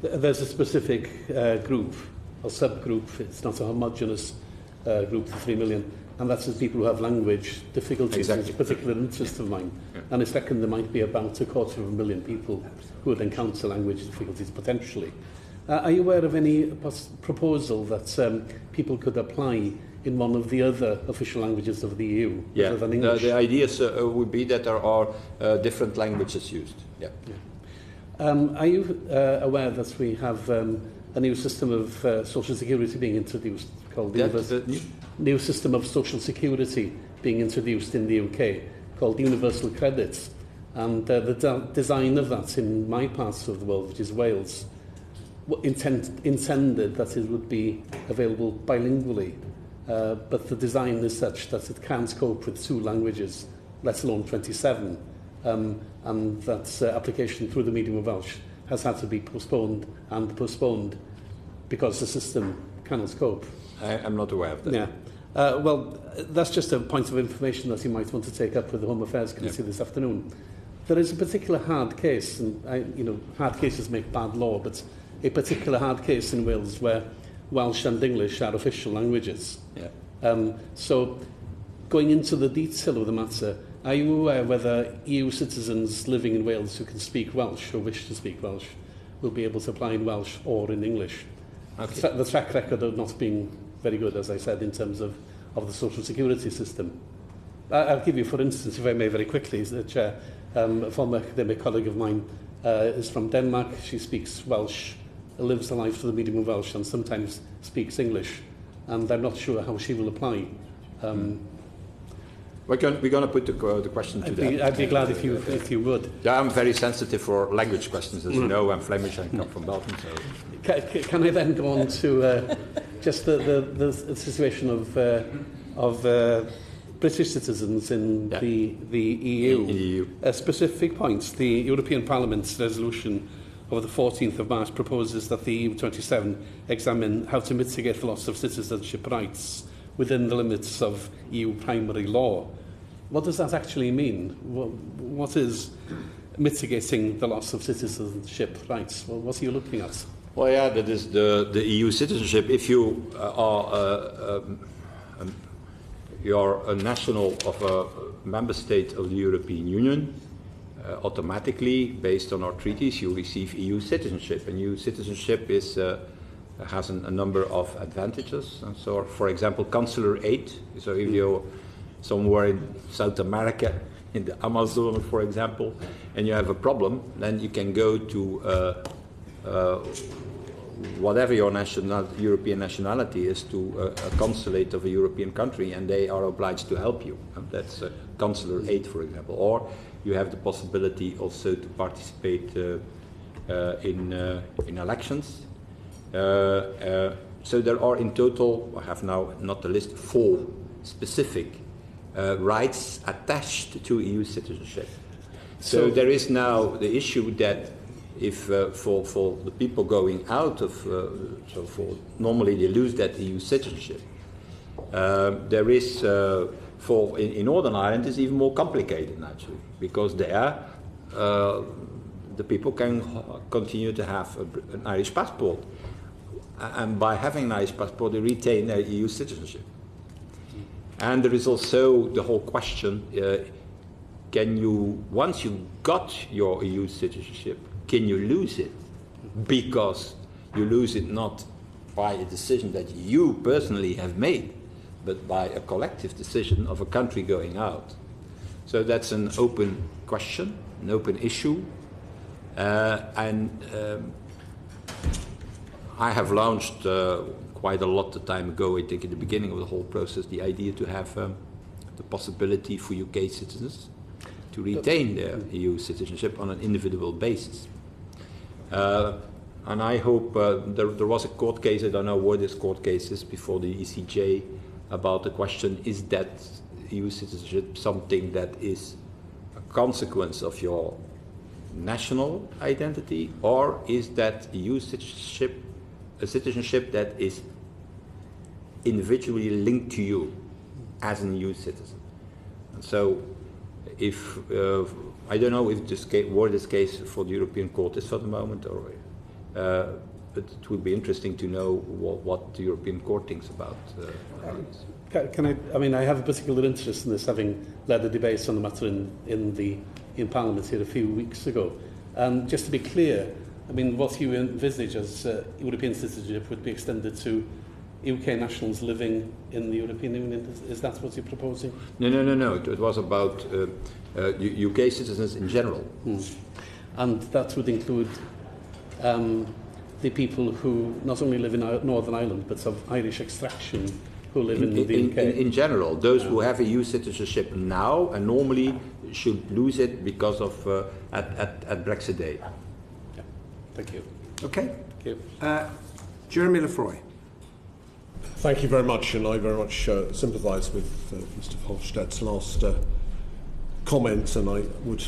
Speaker 12: There's a specific group or subgroup. It's not a homogeneous group, the 3 million, and that's the people who have language difficulties.
Speaker 1: Exactly.
Speaker 12: It's a particular interest of mine. And I reckon there might be about 250,000 people who would encounter language difficulties potentially. Are you aware of any proposal that people could apply in one of the other official languages of the EU, other than English?
Speaker 1: The idea would be that there are different languages used.
Speaker 12: Are you aware that we have a new system of social security being introduced called the new system of social security being introduced in the UK called Universal Credit, and the design of that in my part of the world, which is Wales, intended that it would be available bilingually. But the design is such that it can't cope with 2 languages, let alone 27, and that application through the medium of Welsh has had to be postponed because the system cannot cope.
Speaker 1: I'm not aware of that.
Speaker 12: Yeah. Well, that's just a point of information that you might want to take up with the Home Affairs Committee this afternoon. There is a particular hard case, and hard cases make bad law, but a particular hard case in Wales where Welsh and English are official languages. So, going into the detail of the matter, are you aware whether EU citizens living in Wales who can speak Welsh or wish to speak Welsh will be able to apply in Welsh or in English? Okay. The track record of not being very good, as I said, in terms of the social security system. I'll give you, for instance, if I may, very quickly, Chair, a former academic colleague of mine is from Denmark. She speaks Welsh, lives a life through the medium of Welsh, and sometimes speaks English, and I'm not sure how she will apply.
Speaker 1: We're going to put the question to them.
Speaker 12: I'd be glad if you would.
Speaker 1: Yeah, I'm very sensitive for language questions. As you know, I'm Flemish and come from Belgium. So.
Speaker 12: Can I then go on to just the situation of British citizens in the EU?
Speaker 1: In the EU.
Speaker 12: Specific points. The European Parliament's resolution of the 14th of March proposes that the EU 27 examine how to mitigate the loss of citizenship rights within the limits of EU primary law. What does that actually mean? What is mitigating the loss of citizenship rights? Well, what are you looking at?
Speaker 1: Well, yeah, that is the EU citizenship. If you you're a national of a member state of the European Union, automatically, based on our treaties, you receive EU citizenship. And EU citizenship has a number of advantages. And so, for example, consular aid. So if you're somewhere in South America, in the Amazon, for example, and you have a problem, then you can go to whatever your European nationality is, to a consulate of a European country, and they are obliged to help you. And that's consular aid, for example. Or you have the possibility also to participate in elections. So there are in total, I have now not the list, 4 specific rights attached to EU citizenship. So there is now the issue that if for the people going out of, normally they lose that EU citizenship. There is, in Northern Ireland, it's even more complicated actually, because there the people can continue to have an Irish passport. And by having an Irish passport, they retain their EU citizenship. And there is also the whole question, can you, once you got your EU citizenship, can you lose it? Because you lose it not by a decision that you personally have made, but by a collective decision of a country going out. So that's an open question, an open issue. I have launched quite a lot of time ago, I think at the beginning of the whole process, the idea to have the possibility for UK citizens to retain their EU citizenship on an individual basis. And I hope there was a court case, I don't know where this court case is, before the ECJ, about the question, is that EU citizenship something that is a consequence of your national identity, or is that EU citizenship a citizenship that is individually linked to you as an EU citizen? And so, if I don't know if this case for the European Court is for the moment, or but it would be interesting to know what the European Court thinks about.
Speaker 12: I mean, I have a particular interest in this, having led a debate on the matter in Parliament here a few weeks ago. Just to be clear, I mean, what you envisage as European citizenship would be extended to UK nationals living in the European Union. Is that what you're proposing?
Speaker 1: No. It was about UK citizens in general.
Speaker 12: And that would include the people who not only live in Northern Ireland, but of Irish extraction, who live in the UK?
Speaker 1: In general, those who have EU citizenship now and normally should lose it because of at Brexit Day.
Speaker 12: Yeah. Thank you.
Speaker 3: Okay.
Speaker 12: Thank you.
Speaker 3: Jeremy Lefroy.
Speaker 13: Thank you very much, and I very much sympathise with Mr. Verhofstadt's last comment, and I would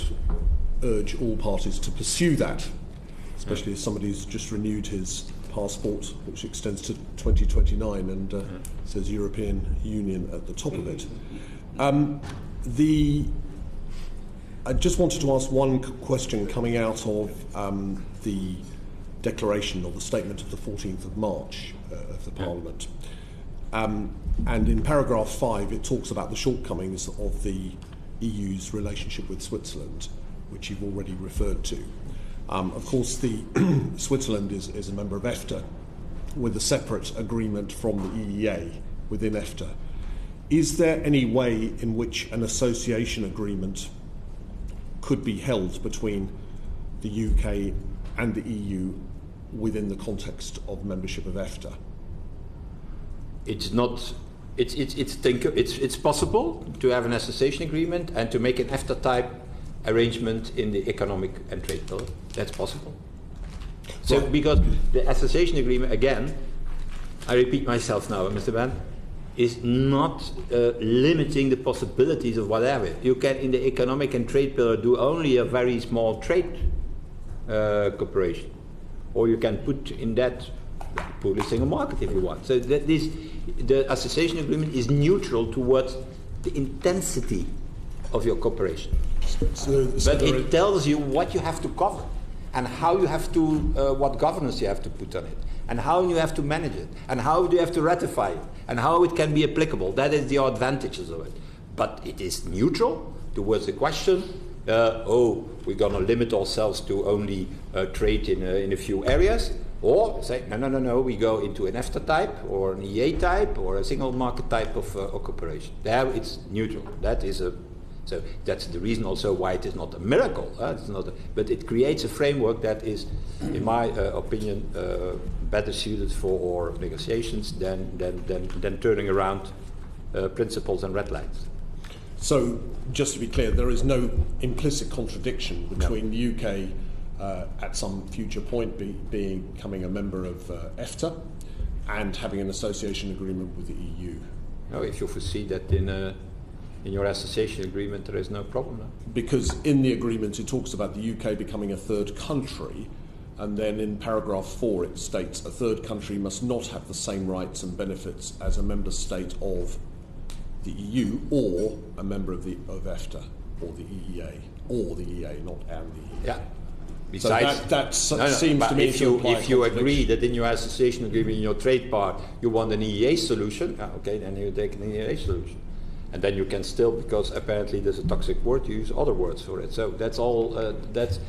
Speaker 13: urge all parties to pursue that, especially as somebody who's just renewed his passport, which extends to 2029 and says European Union at the top of it. I just wanted to ask one question coming out of the declaration or the statement of the 14th of March of the Parliament. And in paragraph 5, it talks about the shortcomings of the EU's relationship with Switzerland, which you've already referred to. Of course, Switzerland is a member of EFTA with a separate agreement from the EEA within EFTA. Is there any way in which an association agreement could be held between the UK and the EU within the context of membership of EFTA?
Speaker 1: It's not It's possible to have an association agreement and to make an EFTA-type arrangement in the economic and trade pillar. That's possible. So, because the association agreement, again, I repeat myself now, Mr. Ban, is not limiting the possibilities of whatever. You can, in the economic and trade pillar, do only a very small trade cooperation. Or you can put in that, put a single market if you want. So that the association agreement is neutral towards the intensity of your cooperation. But it tells you what you have to cover and how you have to, what governance you have to put on it, and how you have to manage it, and how you have to ratify it, and how it can be applicable. That is the advantages of it. But it is neutral towards the question, we're going to limit ourselves to only trade in a few areas, or say, no, we go into an EFTA type, or an EA type, or a single market type of cooperation. There it's neutral. So that's the reason also why it is not a miracle. But it creates a framework that is, in my opinion, better suited for our negotiations than turning around principles and red lines.
Speaker 13: So, just to be clear, there is no implicit contradiction between the UK at some future point becoming a member of EFTA and having an association agreement with the EU.
Speaker 1: No, if you foresee that in your association agreement, there is no problem. No?
Speaker 13: Because in the agreement it talks about the UK becoming a third country, and then in paragraph 4 it states a third country must not have the same rights and benefits as a member state of the EU or a member of EFTA or the EEA, or the EA, not and the EEA.
Speaker 1: Yeah. Besides,
Speaker 13: so that seems to me
Speaker 1: if you agree that in your association agreement, in your trade part, you want an EEA solution, okay, then you take an EEA solution. And then you can still, because apparently there's a toxic word, you use other words for it. So that's all. But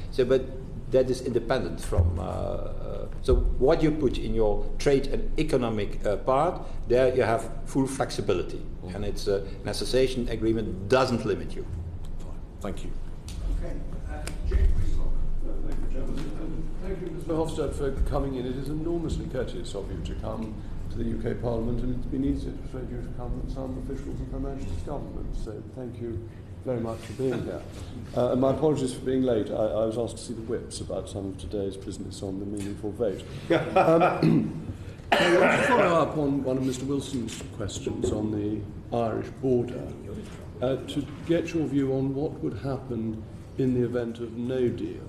Speaker 1: that is independent from. So what you put in your trade and economic part, there you have full flexibility, and it's an association agreement doesn't limit you.
Speaker 13: Thank you.
Speaker 14: Okay, thank you, Mr. Verhofstadt, for coming in. It is enormously courteous of you to come to the UK Parliament, and it's been easier to persuade you to come than some officials of Her Majesty's government. So thank you very much for being here. And my apologies for being late. I was asked to see the whips about some of today's business on the meaningful vote. I'd like to follow up on one of Mr. Wilson's questions on the Irish border, to get your view on what would happen in the event of no deal.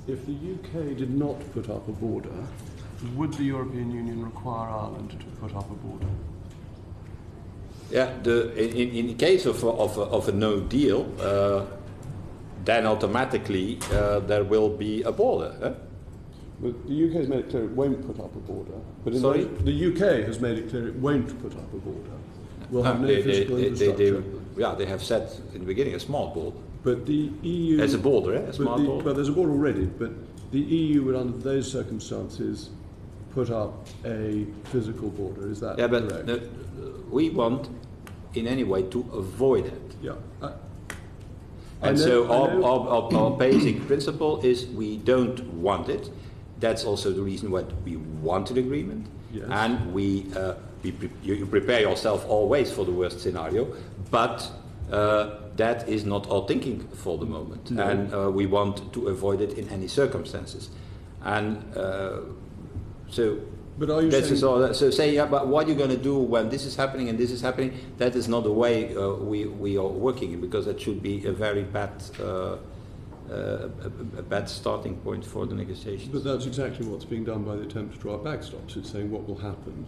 Speaker 14: If the UK did not put up a border, would the European Union require Ireland to put up a border?
Speaker 1: Yeah, in the case of a no deal, then automatically there will be a border. Huh?
Speaker 14: But the UK has made it clear it won't put up a border. But the UK has made it clear it won't put up a border. We'll have no physical infrastructure.
Speaker 1: They have said in the beginning a small border.
Speaker 14: But the EU...
Speaker 1: There's a border, a small border.
Speaker 14: But there's a border already. But the EU would, under those circumstances, put up a physical border. Is that correct?
Speaker 1: But we want, in any way, to avoid it.
Speaker 14: Yeah.
Speaker 1: Our basic principle is we don't want it. That's also the reason why we want an agreement.
Speaker 14: Yes.
Speaker 1: And you prepare yourself always for the worst scenario, but that is not our thinking for the moment. No. And we want to avoid it in any circumstances. And
Speaker 14: but are you saying...
Speaker 1: but what are you going to do when this is happening and this is happening? That is not the way we are working in, because that should be a very bad starting point for the negotiations.
Speaker 14: But that's exactly what's being done by the attempt to draw backstops. It's saying what will happen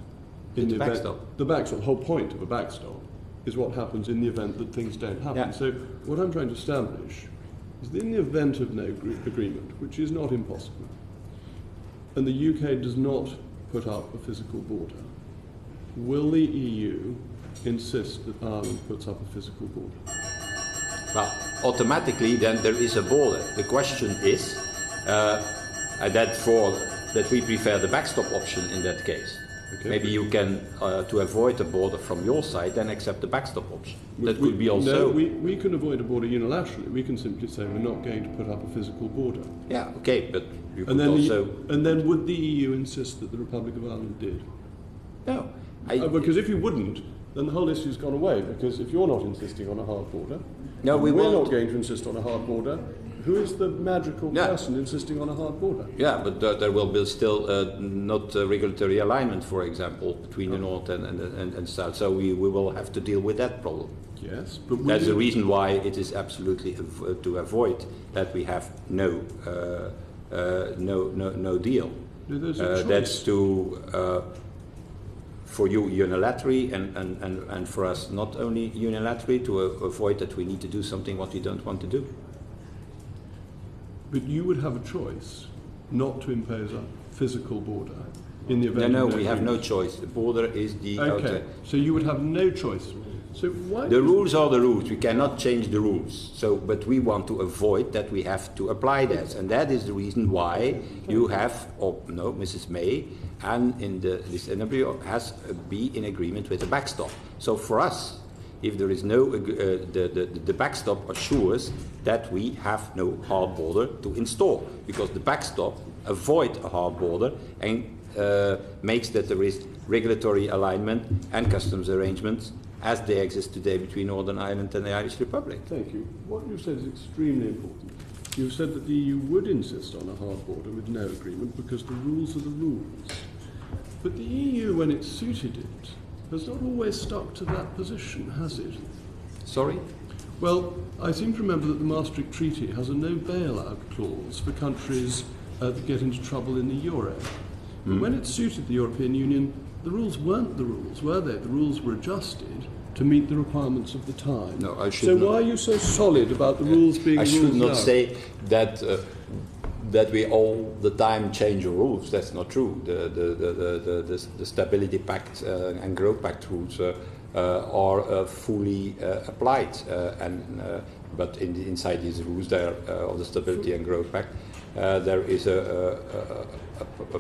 Speaker 14: in the event. The backstop. The whole point of a backstop is what happens in the event that things don't happen. Yeah. So what I'm trying to establish is that in the event of no agreement, which is not impossible, and the UK does not put up a physical border, will the EU insist that Ireland puts up a physical border?
Speaker 1: Well, automatically then there is a border. The question is that we prefer the backstop option in that case. Okay. Maybe you can, to avoid a border from your side, then accept the backstop option. That could be also...
Speaker 14: No, we can avoid a border unilaterally. We can simply say we're not going to put up a physical border.
Speaker 1: Yeah, okay, but you could
Speaker 14: And then would the EU insist that the Republic of Ireland did?
Speaker 1: No.
Speaker 14: Because if you wouldn't, then the whole issue's gone away, because if you're not insisting on a hard border,
Speaker 1: no, we're
Speaker 14: not going to insist on a hard border, who is the magical person insisting on a hard border?
Speaker 1: Yeah, but there will be still not regulatory alignment, for example, between the north and south. So we will have to deal with that problem.
Speaker 14: Yes, but
Speaker 1: that's the reason why it is absolutely to avoid that we have no deal.
Speaker 14: No,
Speaker 1: that's to for you unilaterally and for us not only unilaterally, to avoid that we need to do something what we don't want to do.
Speaker 14: But you would have a choice not to impose a physical border in the event.
Speaker 1: No, we have no choice. The border is the.
Speaker 14: Okay, so you would have no choice. So why?
Speaker 1: The rules are the rules. We cannot change the rules. So, but we want to avoid that. We have to apply that, and that is the reason why you have, Mrs. May, and in this assembly has be in agreement with the backstop. So for us, if there is no, the backstop assures that we have no hard border to install, because the backstop avoid a hard border and makes that there is regulatory alignment and customs arrangements as they exist today between Northern Ireland and the Irish Republic.
Speaker 14: Thank you. What you've said is extremely important. You've said that the EU would insist on a hard border with no agreement because the rules are the rules. But the EU, when it suited it, has not always stuck to that position, has it?
Speaker 1: Sorry?
Speaker 14: Well, I seem to remember that the Maastricht Treaty has a no bailout clause for countries that get into trouble in the euro. But when it suited the European Union, the rules weren't the rules, were they? The rules were adjusted to meet the requirements of the time.
Speaker 1: No, I should
Speaker 14: so
Speaker 1: not.
Speaker 14: why are you so solid about the rules being rules?
Speaker 1: I should not
Speaker 14: now?
Speaker 1: say that that we all the time change the rules. That's not true. The Stability Pact and Growth Pact rules are fully applied, but inside these rules there of the Stability and Growth Pact, there is a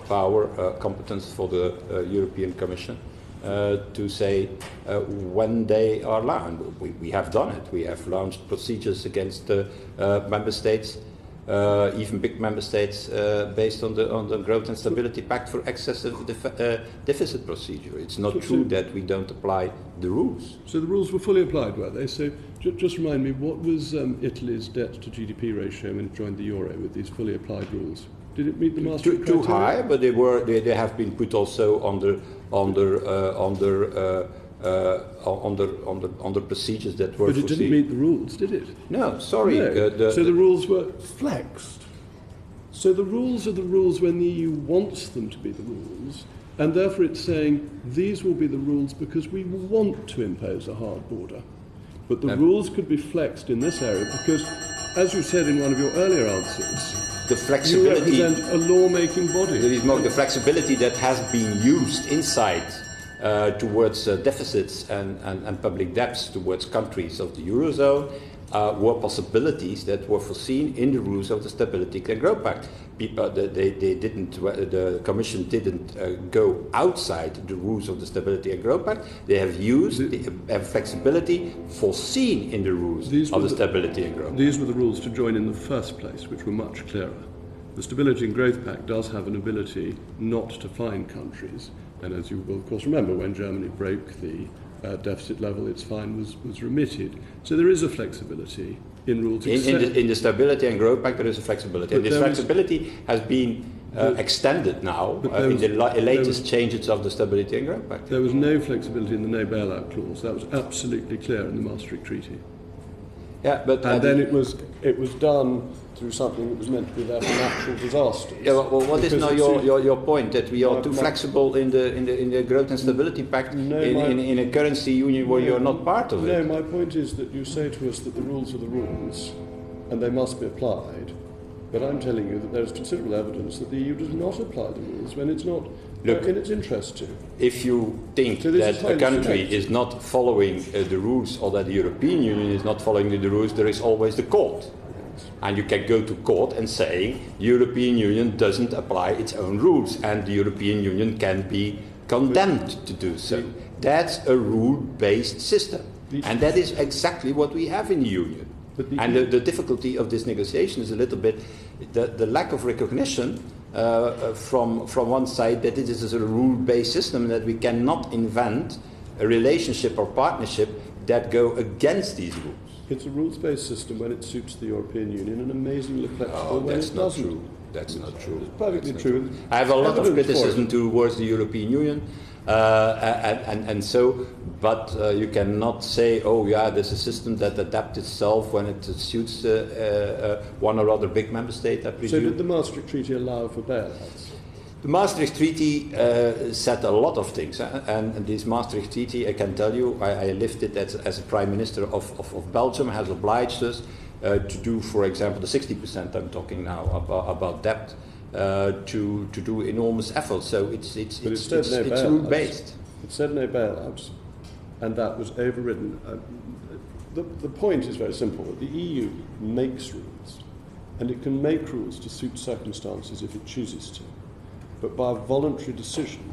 Speaker 1: power competence for the European Commission to say when they are launched. We have done it. We have launched procedures against member states, even big member states, based on the Growth and Stability Pact for excessive deficit procedure. It's not true that we don't apply the rules.
Speaker 14: So the rules were fully applied, were they? So just remind me, what was Italy's debt to GDP ratio when it joined the euro with these fully applied rules? Did it meet the Maastricht criteria?
Speaker 1: Too high, but they have been put also under procedures that were.
Speaker 14: But it didn't meet the rules, did it?
Speaker 1: No, sorry.
Speaker 14: No. So the rules were flexed. So the rules are the rules when the EU wants them to be the rules, and therefore it's saying these will be the rules because we want to impose a hard border. But the rules could be flexed in this area because, as you said in one of your earlier answers,
Speaker 1: the flexibility,
Speaker 14: you represent a law-making body.
Speaker 1: There is more the flexibility that has been used inside towards deficits and public debts towards countries of the Eurozone were possibilities that were foreseen in the rules of the Stability and Growth Pact. The Commission didn't go outside the rules of the Stability and Growth Pact. They have used the flexibility foreseen in the rules of the Stability and Growth Pact.
Speaker 14: These were the rules to join in the first place, which were much clearer. The Stability and Growth Pact does have an ability not to fine countries, and as you will of course remember, when Germany broke the deficit level, its fine was remitted. So there is a flexibility in rules.
Speaker 1: In the Stability and Growth Pact, there is a flexibility. And this flexibility has been extended now in the latest changes of the Stability and Growth Pact.
Speaker 14: There was no flexibility in the no bailout clause. That was absolutely clear in the Maastricht Treaty.
Speaker 1: Yeah, but
Speaker 14: and then it was done through something that was meant to be there for natural disasters.
Speaker 1: Yeah, well, what is now your point, that we are too flexible in the Growth and Stability Pact in a currency union where you are not part of it?
Speaker 14: No, my point is that you say to us that the rules are the rules and they must be applied, but I'm telling you that there is considerable evidence that the EU does not apply the rules when it's not in its interest to.
Speaker 1: If you think that a country is not following the rules, or that the European Union is not following the rules, there is always the court. And you can go to court and say the European Union doesn't apply its own rules, and the European Union can be condemned to do so. That's a rule-based system. And that is exactly what we have in the Union. And the difficulty of this negotiation is a little bit the lack of recognition from one side that it is a rule-based system, that we cannot invent a relationship or partnership that go against these rules.
Speaker 14: It's a rules-based system when it suits the European Union and amazingly flexible when
Speaker 1: that's
Speaker 14: it
Speaker 1: not
Speaker 14: doesn't.
Speaker 1: true. That's not true.
Speaker 14: It's perfectly
Speaker 1: That's
Speaker 14: true.
Speaker 1: not true. I have a lot of criticism towards the European Union, but you cannot say, oh yeah, there's a system that adapts itself when it suits one or other big member state, I presume.
Speaker 14: So did the Maastricht Treaty allow for bailouts?
Speaker 1: The Maastricht Treaty said a lot of things, and this Maastricht Treaty, I can tell you, I lived it as a Prime Minister of Belgium, has obliged us to do, for example, the 60% I'm talking now about debt, to do enormous efforts. So it's rule-based.
Speaker 14: It said no bailouts, and that was overridden. The point is very simple, that the EU makes rules, and it can make rules to suit circumstances if it chooses to. But by a voluntary decision,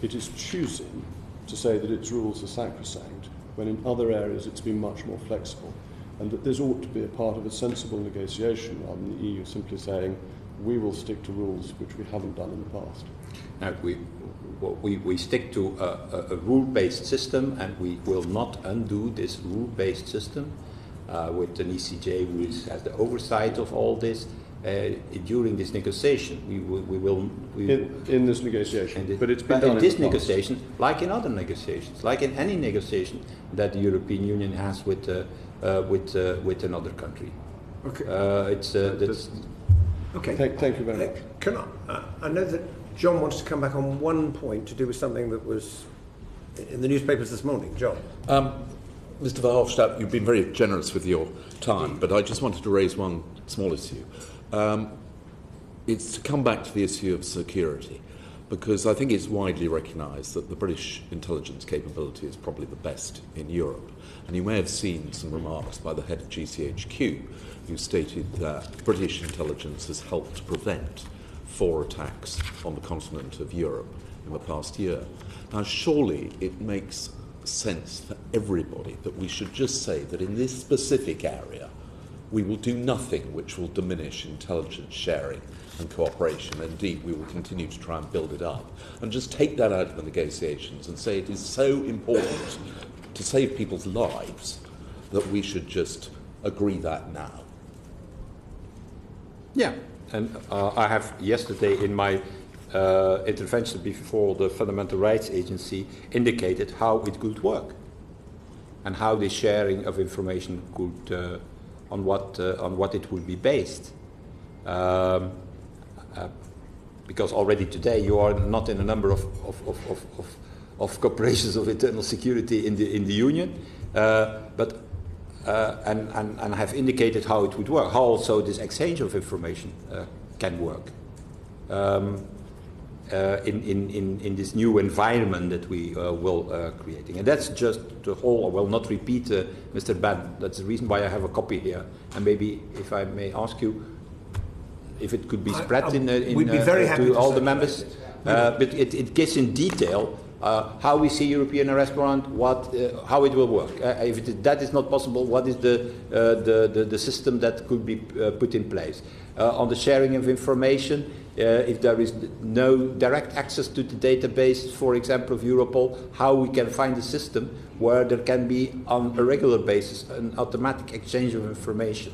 Speaker 14: it is choosing to say that its rules are sacrosanct, when in other areas it's been much more flexible, and that this ought to be a part of a sensible negotiation rather than the EU simply saying, we will stick to rules which we haven't done in the past.
Speaker 1: Now, we stick to a rule-based system, and we will not undo this rule-based system with an ECJ who has the oversight of all this. During this negotiation,
Speaker 14: in this negotiation, but it's been done
Speaker 1: in this negotiation, like in other negotiations, like in any negotiation that the European Union has with another country.
Speaker 3: Okay.
Speaker 14: Okay. Thank you very much.
Speaker 3: I know that John wants to come back on one point to do with something that was in the newspapers this morning. John.
Speaker 15: Mr. Verhofstadt, you've been very generous with your time, but I just wanted to raise one small issue. It's to come back to the issue of security, because I think it's widely recognised that the British intelligence capability is probably the best in Europe. And you may have seen some remarks by the head of GCHQ, who stated that British intelligence has helped prevent 4 attacks on the continent of Europe in the past year. Now, surely it makes sense for everybody that we should just say that in this specific area, we will do nothing which will diminish intelligence sharing and cooperation. Indeed, we will continue to try and build it up. And just take that out of the negotiations and say it is so important to save people's lives that we should just agree that now.
Speaker 1: Yeah, and I have yesterday in my intervention before the Fundamental Rights Agency indicated how it could work and how the sharing of information could on what it would be based. Because already today you are not in a number of corporations of internal security in the Union, but have indicated how it would work, how also this exchange of information can work in this new environment that we will creating. And that's just the whole. I will not repeat Mr. Bann. That's the reason why I have a copy here. And maybe, if I may ask you, if it could be spread
Speaker 3: we'd be very happy
Speaker 1: to all the members. But it gives in detail how we see European arrest warrant, how it will work. If that is not possible, what is the system that could be put in place? On the sharing of information, if there is no direct access to the database, for example, of Europol, how we can find a system where there can be, on a regular basis, an automatic exchange of information.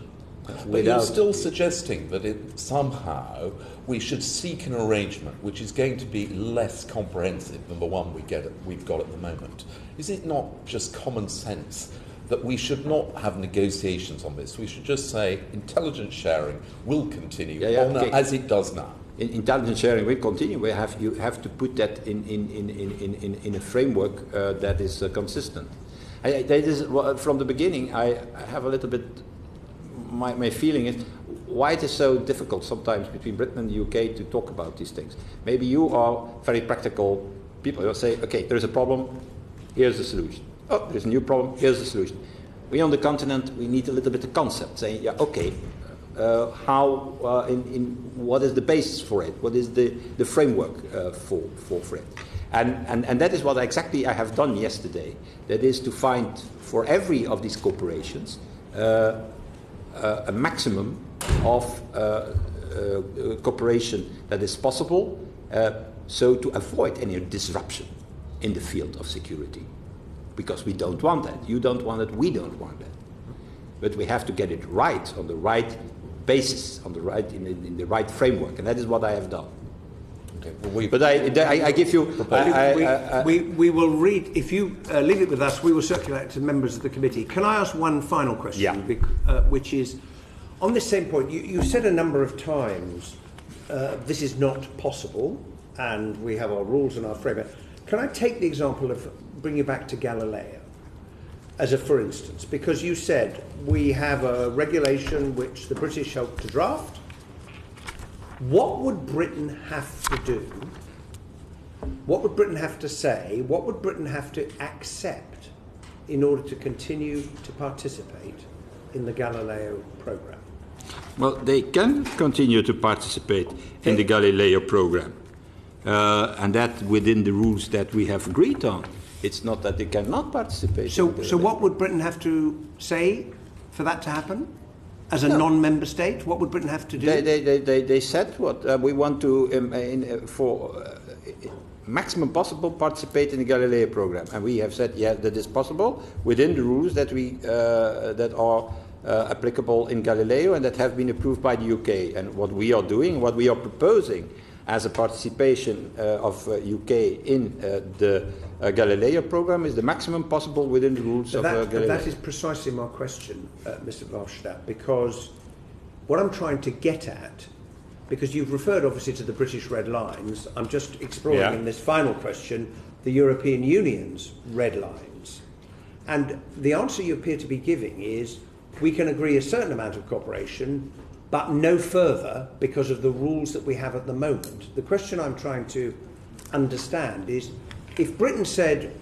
Speaker 15: But you're still suggesting that somehow we should seek an arrangement which is going to be less comprehensive than the one we've got at the moment. Is it not just common sense that we should not have negotiations on this? We should just say intelligence sharing will continue as it does now.
Speaker 1: Intelligence sharing will continue. You have to put that in a framework that is consistent. That is, from the beginning, I have a little bit. My feeling is why it is so difficult sometimes between Britain and the UK to talk about these things. Maybe you are very practical people. You'll say, okay, there's a problem, here's the solution. Oh, there's a new problem, here's the solution. We on the continent, we need a little bit of concept, saying, yeah, okay, what is the basis for it? What is the framework for it? And that is what exactly I have done yesterday. That is to find for every of these corporations a maximum of cooperation that is possible, so to avoid any disruption in the field of security. because we don't want that. You don't want it, we don't want that. But we have to get it right, on the right basis, on the right, in the right framework, and that is what I have done.
Speaker 15: Okay, well,
Speaker 1: but I give you...
Speaker 3: We will read, if you leave it with us, we will circulate to members of the committee. Can I ask one final question?
Speaker 1: Yeah.
Speaker 3: Which is, on this same point, you said a number of times, this is not possible, and we have our rules and our framework. Can I take the example of, bring you back to Galileo, as a for instance, because you said we have a regulation which the British helped to draft. What would Britain have to do? What would Britain have to say? What would Britain have to accept in order to continue to participate in the Galileo programme?
Speaker 1: Well, they can continue to participate in the Galileo programme, and that within the rules that we have agreed on. It's not that they cannot participate.
Speaker 3: So what would Britain have to say for that to happen? As a non-member state, what would Britain have to do?
Speaker 1: They said what we want to, for maximum possible, participate in the Galileo program, and we have said, yeah, that is possible within the rules that we that are applicable in Galileo and that have been approved by the UK. And what we are doing, what we are proposing as a participation of UK in the Galileo program is the maximum possible within the rules of Galileo.
Speaker 3: That is precisely my question, Mr. Verhofstadt, because what I'm trying to get at, because you've referred obviously to the British red lines, I'm just exploring in this final question the European Union's red lines. And the answer you appear to be giving is we can agree a certain amount of cooperation, but no further because of the rules that we have at the moment. The question I'm trying to understand is, if Britain said